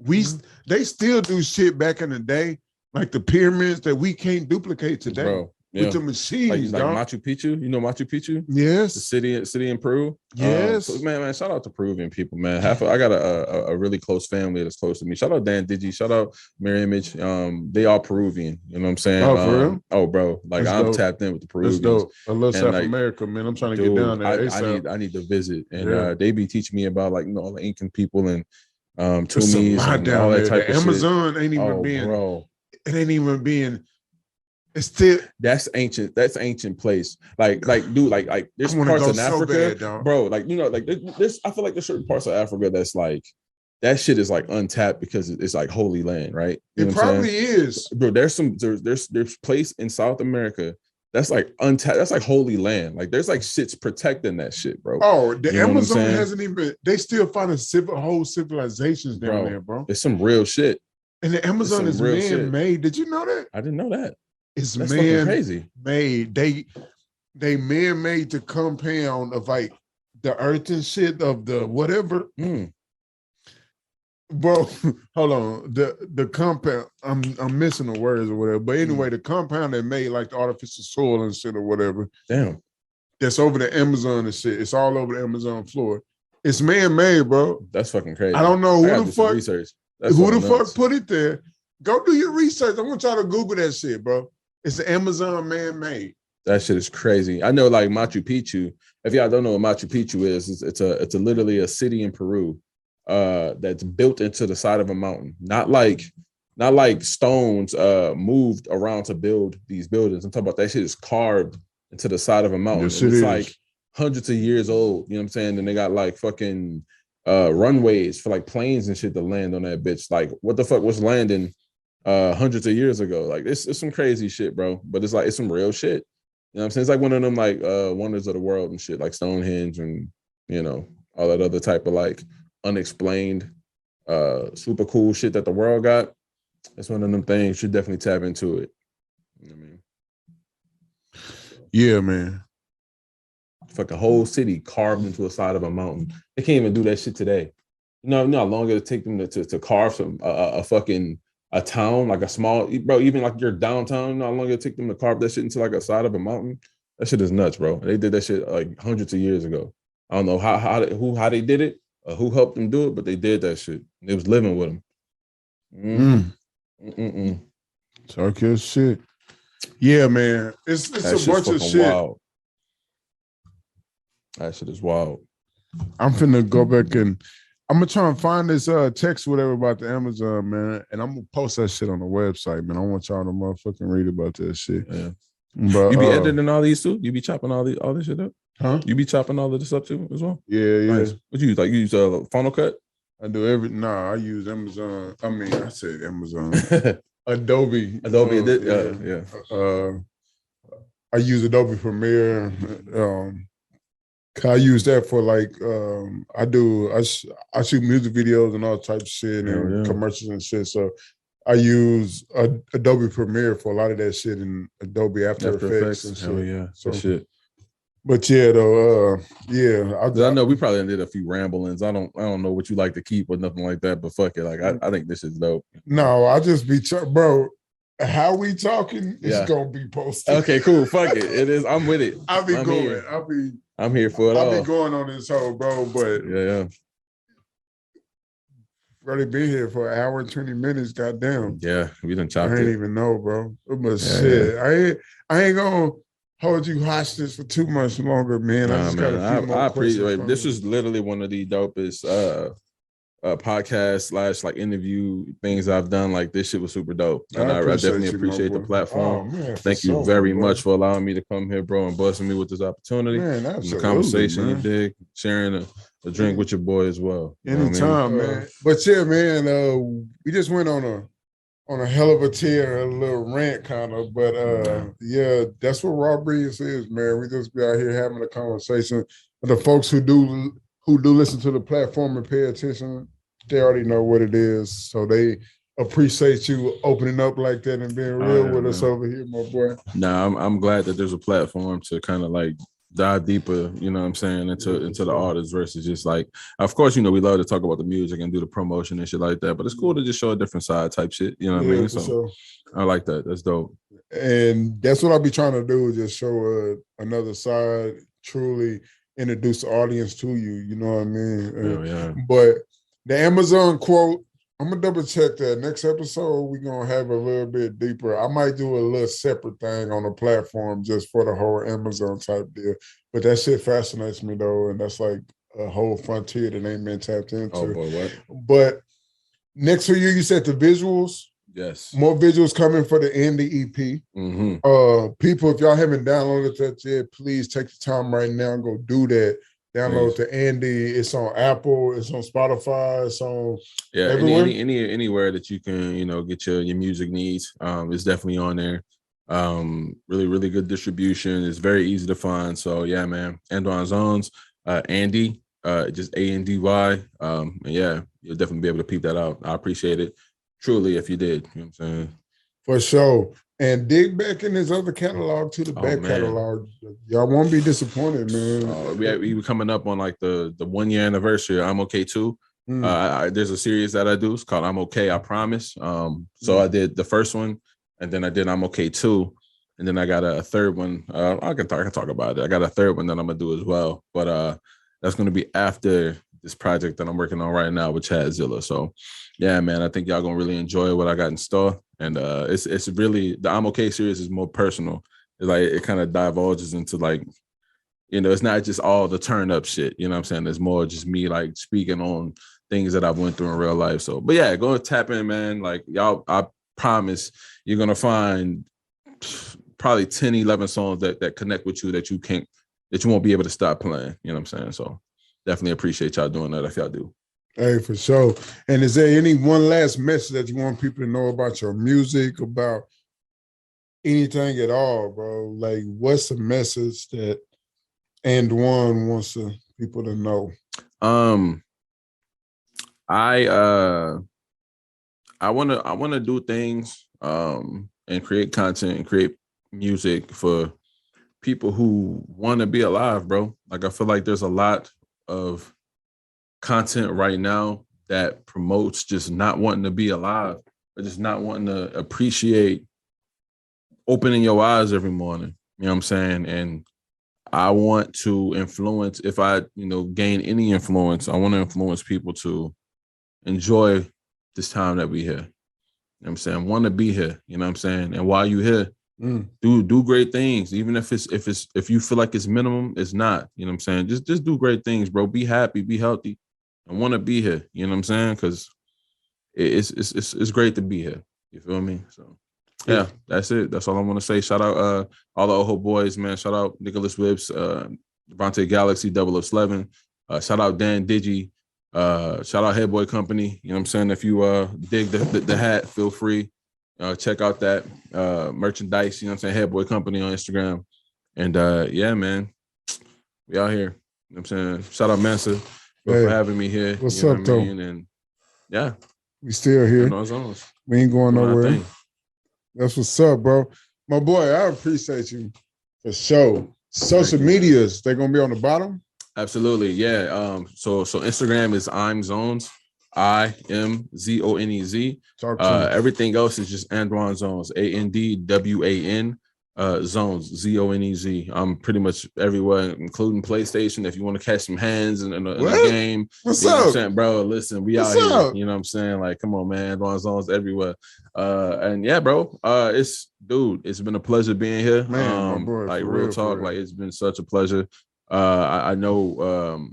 They still do shit back in the day, like the pyramids that we can't duplicate today. Bro. With the machines, like Machu Picchu. You know Machu Picchu? Yes. The city in Peru. Yes. So man, shout out to Peruvian people, man. I got a really close family that's close to me. Shout out Dan Digi. Shout out Mirror Image. They all Peruvian. You know what I'm saying? Oh, for real? Oh, bro. Like that's I'm dope. Tapped in with the Peruvians. That's dope. I love South America, man. I'm trying to get down there. I need to visit. And they be teaching me about like all the Incan people and Tunis and all that type of shit. Amazon ain't even being. Bro. It ain't even being. It's still that's ancient place. Like dude, like there's parts in Africa, so bad, bro. Like like this. I feel like there's certain parts of Africa that's like that shit is like untapped because it's like holy land, right? You know probably is, bro. There's place in South America that's like untapped. That's like holy land. Like there's like shit's protecting that shit, bro. Oh, the Amazon hasn't even. They still finding whole civilizations down there, bro. It's some real shit. And the Amazon is man-made. Did you know that? I didn't know that. It's that's fucking crazy. Made. They man-made the compound of like the earth and shit of the whatever. Bro, hold on. The compound, I'm missing the words or whatever. But anyway, the compound they made like the artificial soil and shit or whatever. Damn. That's over the Amazon and shit. It's all over the Amazon floor. It's man-made, bro. That's fucking crazy. I don't know who the fuck. Who the fuck put it there? Go do your research. I want y'all to Google that shit, bro. It's the Amazon man-made. That shit is crazy. I know, like Machu Picchu. If y'all don't know what Machu Picchu is, it's literally a city in Peru that's built into the side of a mountain. Not like stones moved around to build these buildings. I'm talking about that shit is carved into the side of a mountain. Yes, it's like hundreds of years old. You know what I'm saying? And they got like fucking runways for like planes and shit to land on that bitch. Like, what the fuck was landing hundreds of years ago? Like, it's some crazy shit, bro. But it's like it's some real shit. You know what I'm saying? It's like one of them like wonders of the world and shit, like Stonehenge and all that other type of like unexplained super cool shit that the world got. It's one of them things. You should definitely tap into it. You know what I mean? Yeah, man. Fuck a whole city carved into the side of a mountain. They can't even do that shit today. You know how long it'll take them to carve some a fucking a town, like a small, bro, even like your downtown, you know how long it'll take them to carve that shit into like a side of a mountain? That shit is nuts, bro. They did that shit like hundreds of years ago. I don't know how they did it, or who helped them do it, but they did that shit. They was living with them. Talk your shit. Yeah, man. It's a bunch of shit. Wild. That shit is wild. I'm finna go back and I'm gonna try and find this text, whatever, about the Amazon, man, and I'm gonna post that shit on the website, man. I want y'all to motherfucking read about that shit. Yeah. But you be editing all these too? You be chopping all this shit up? Huh? You be chopping all of this up too as well? Yeah. Nice. What you use? Like you use Final Cut? I do I use Amazon. I mean, I said Amazon. Adobe. Yeah. I use Adobe Premiere. I use that for like I shoot music videos and all types of shit and commercials and shit. So I use Adobe Premiere for a lot of that shit and Adobe After Effects and shit. Hell yeah, so shit. But yeah, though, I know we probably did a few ramblings. I don't know what you like to keep or nothing like that, but fuck it. Like I think this is dope. No, I just be bro. How we talking is gonna be posted. Okay, cool. Fuck it. It is. I'm with it. I'm here for it all. I'll be going on this whole, bro. But yeah. Really been here for an hour and 20 minutes. Goddamn. Yeah, we done chopped it. I ain't even know, bro. But shit, yeah. I ain't gonna hold you hostage for too much longer, man. I just got a few more I appreciate. This is literally one of the dopest podcast / like interview things I've done. Like this shit was super dope, and I definitely appreciate the platform. Thank you very much for allowing me to come here, bro, and busting me with this opportunity. Man, and the conversation, man. You dig, sharing a drink with your boy as well. Anytime, man. But yeah, man, we just went on a hell of a tear, a little rant kind of, but yeah, that's what Raw Brilliance is, man. We just be out here having a conversation. The folks who do listen to the platform and pay attention, they already know what it is. So they appreciate you opening up like that and being real with us over here, my boy. Nah, I'm glad that there's a platform to kind of like dive deeper, you know what I'm saying, into the artists versus just like, of course, we love to talk about the music and do the promotion and shit like that, but it's cool to just show a different side type shit, you know what I mean? So sure. I like that. That's dope. And that's what I'll be trying to do, just show another side, truly introduce the audience to you, you know what I mean? Yeah. But the Amazon quote, I'm gonna double check that. Next episode, we're gonna have a little bit deeper. I might do a little separate thing on the platform just for the whole Amazon type deal. But that shit fascinates me though, and that's like a whole frontier that ain't been tapped into. Oh boy, what? But next for you said the visuals. Yes. More visuals coming for the Andy EP. Mm-hmm. People, if y'all haven't downloaded that yet, please take the time right now and go do that. Download the Andy. It's on Apple. It's on Spotify. It's on everywhere. Anywhere that you can, get your music needs. It's definitely on there. Really, really good distribution. It's very easy to find. So yeah, man. Andwan Zonez, Andy, just Andy. Yeah, you'll definitely be able to peep that out. I appreciate it. Truly, if you did, you know what I'm saying? For sure. And dig back in his other catalog to the back catalog. Y'all won't be disappointed, man. We were coming up on like the 1 year anniversary of I'm Okay Too. There's a series that I do. It's called I'm Okay, I Promise. So I did the first one, and then I did I'm Okay Too. And then I got a third one. I can talk about it. I got a third one that I'm going to do as well. But that's going to be after this project that I'm working on right now with Chad Zilla. So yeah, man, I think y'all gonna really enjoy what I got in store. And it's really, the I'm Okay series is more personal. It's like it kind of divulges into like, it's not just all the turn up shit. You know what I'm saying? There's more just me like speaking on things that I've went through in real life. So, but yeah, go and tap in, man. Like y'all, I promise you're gonna find probably 10, 11 songs that connect with you that you can't that you won't be able to stop playing. You know what I'm saying? So definitely appreciate y'all doing that if y'all do. Hey, for sure. And is there any one last message that you want people to know about your music, about anything at all, bro? Like, what's the message that Andwan wants people to know? I wanna do things and create content and create music for people who want to be alive, bro. Like I feel like there's a lot of content right now that promotes just not wanting to be alive, or just not wanting to appreciate opening your eyes every morning. You know what I'm saying? And I want to influence, if I, gain any influence, I want to influence people to enjoy this time that we here. You know what I'm saying? Want to be here, you know what I'm saying? And while you here, do great things. Even if you feel like it's minimum, it's not. You know what I'm saying? Just do great things, bro. Be happy, be healthy, and want to be here. You know what I'm saying? Because it's great to be here. You feel me? So yeah, that's it. That's all I want to say. Shout out all the Oho boys, man. Shout out Nicholas Whips, Devontae Galaxy, 007. Shout out Dan Digi. Shout out Headboy Company. You know what I'm saying? If you dig the hat, feel free. Check out that merchandise, you know what I'm saying? Headboy Company on Instagram. And yeah, man, we out here. You know what I'm saying? Shout out Mansa for having me here. What's up, though? And yeah. We still here. Andwan Zonez. We ain't going nowhere. That's what's up, bro. My boy, I appreciate you for sure. Social medias, they're gonna be on the bottom? Absolutely, yeah. So Instagram is I'm Zonez. IMZONEZ. Everything else is just Andwan Zonez, ANDWAN Zonez, ZONEZ. I'm pretty much everywhere, including PlayStation. If you want to catch some hands in the game, what's up? What I'm saying, bro? Listen, we out here. You know what I'm saying? Like, come on, man. Andwan Zonez everywhere. And yeah, bro. It's been a pleasure being here. Man, my boy, like real talk, like it's been such a pleasure. I know.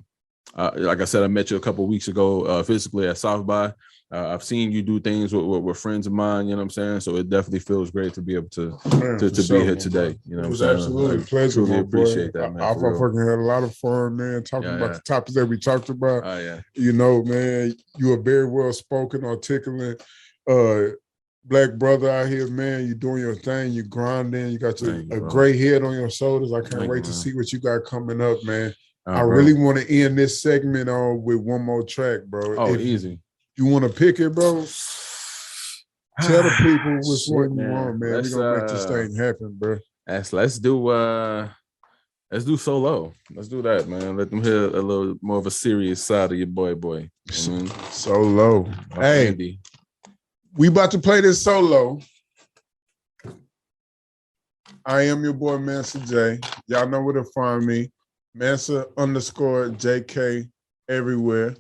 Like I said, I met you a couple of weeks ago physically at South by. I've seen you do things with friends of mine, you know what I'm saying? So it definitely feels great to be able to be here today. You know what I'm saying? Absolutely pleasure, truly my appreciate boy. that, man. I fucking had a lot of fun, man, talking about the topics that we talked about. Oh, yeah. You know, man, you are very well spoken, articulate, black brother out here, man. You're doing your thing, you're grinding, you got a great head on your shoulders. I can't wait to see what you got coming up, man. I really want to end this segment on with one more track, bro. Oh, easy. You want to pick it, bro? Tell the people which one you want, man. We're gonna make this thing happen, bro. Let's do Solo. Let's do that, man. Let them hear a little more of a serious side of your boy. Solo. Hey, Andy. We about to play this Solo. I am your boy Mansa J. Y'all know where to find me. Mansa_JK everywhere.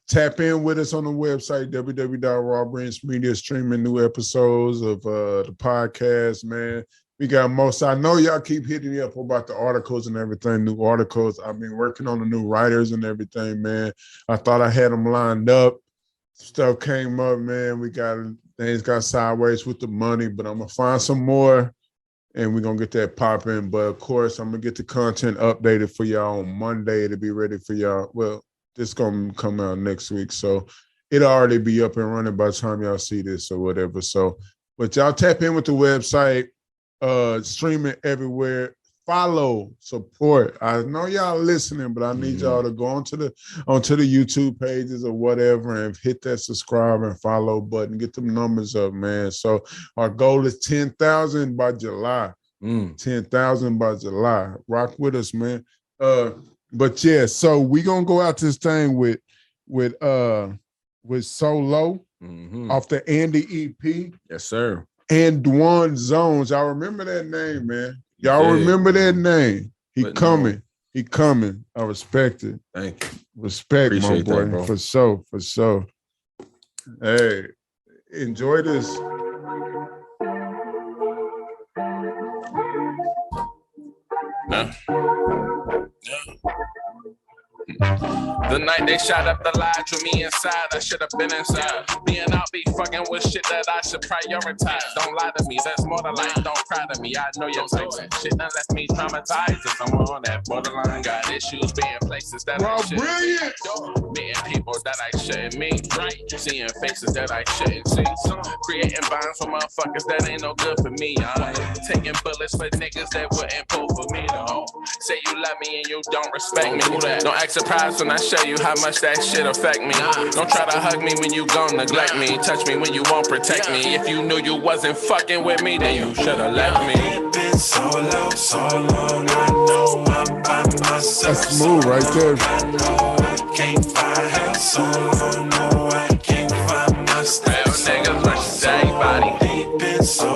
Tap in with us on the website, www.rawbranchmedia, streaming new episodes of the podcast, man. We got most. I know y'all keep hitting me up about the articles and everything, new articles. I've been working on the new writers and everything, man. I thought I had them lined up. Stuff came up, man. Things got sideways with the money, but I'm going to find some more. And we're going to get that popping. But, of course, I'm going to get the content updated for y'all on Monday to be ready for y'all. Well, this going to come out next week. So it'll already be up and running by the time y'all see this or whatever. So, but y'all tap in with the website, streaming everywhere. Follow, support. I know y'all listening, but I need y'all to go onto the YouTube pages or whatever and hit that subscribe and follow button. Get them numbers up, man. So our goal is 10,000 by July. 10,000 by July. Rock with us, man. But yeah, so we gonna go out this thing with Solo off the Andy EP. Yes, sir. Andwan Zonez. Y'all remember that name, man. Y'all remember that name. He coming. I respect it. Thank you. Respect, appreciate my boy. That, bro. For sure. Hey, enjoy this. The night they shot up the lodge with me inside, I should have been inside. Being out be fucking with shit that I should prioritize. Don't lie to me, that's more than life. Don't cry to me, I know your types. Shit that left me traumatized. If someone on that borderline got issues, being places that I shouldn't. Meeting people that I shouldn't meet. Seeing faces that I shouldn't see. Creating bonds with motherfuckers that ain't no good for me. Taking bullets for niggas that wouldn't pull for me. No. Say you love me and you don't respect me. Don't act surprised when I show you how much that shit affect me. Don't try to hug me when you gon' neglect me. Touch me when you won't protect me. If you knew you wasn't fucking with me, then you should've left me. Been so long, I know I'm by myself. That's smooth right there. I know I can't find help. So long, no, I can't find myself. Real niggas versus everybody. Been so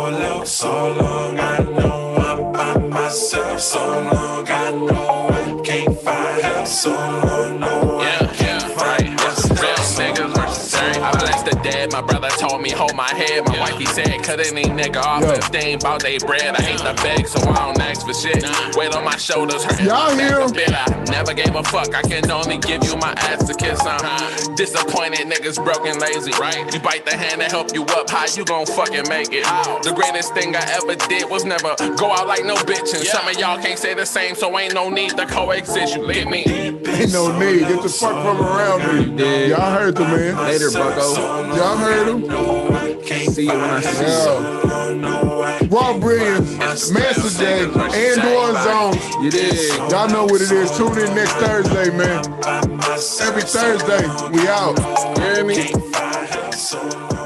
long, I know I'm by myself. So long, I know I can't find help. So long, no, I can't find myself. Real niggas versus everybody. I blessed the dead. My brother told me hold my head. My wife, he said, cut any nigga off if they ain't bout they bread. I hate the beg, so I don't ask for shit. Weight on my shoulders, hurting Y'all my hear back him? a bit. I never gave a fuck. I can only give you my ass to kiss. I'm disappointed, niggas broken, lazy, right? You bite the hand that help you up. How you gon' fucking make it? The greatest thing I ever did was never go out like no bitch. And some of y'all can't say the same, so ain't no need to coexist. You get me? Ain't no need. Get the fuck from around me. Y'all heard the man. Later, bucko. Y'all heard him? See you when I see you. Raw Brilliance, Mansa JK, Andwan Zonez. You did. Y'all know what it is. Tune in next Thursday, man. Every Thursday, we out. You hear me?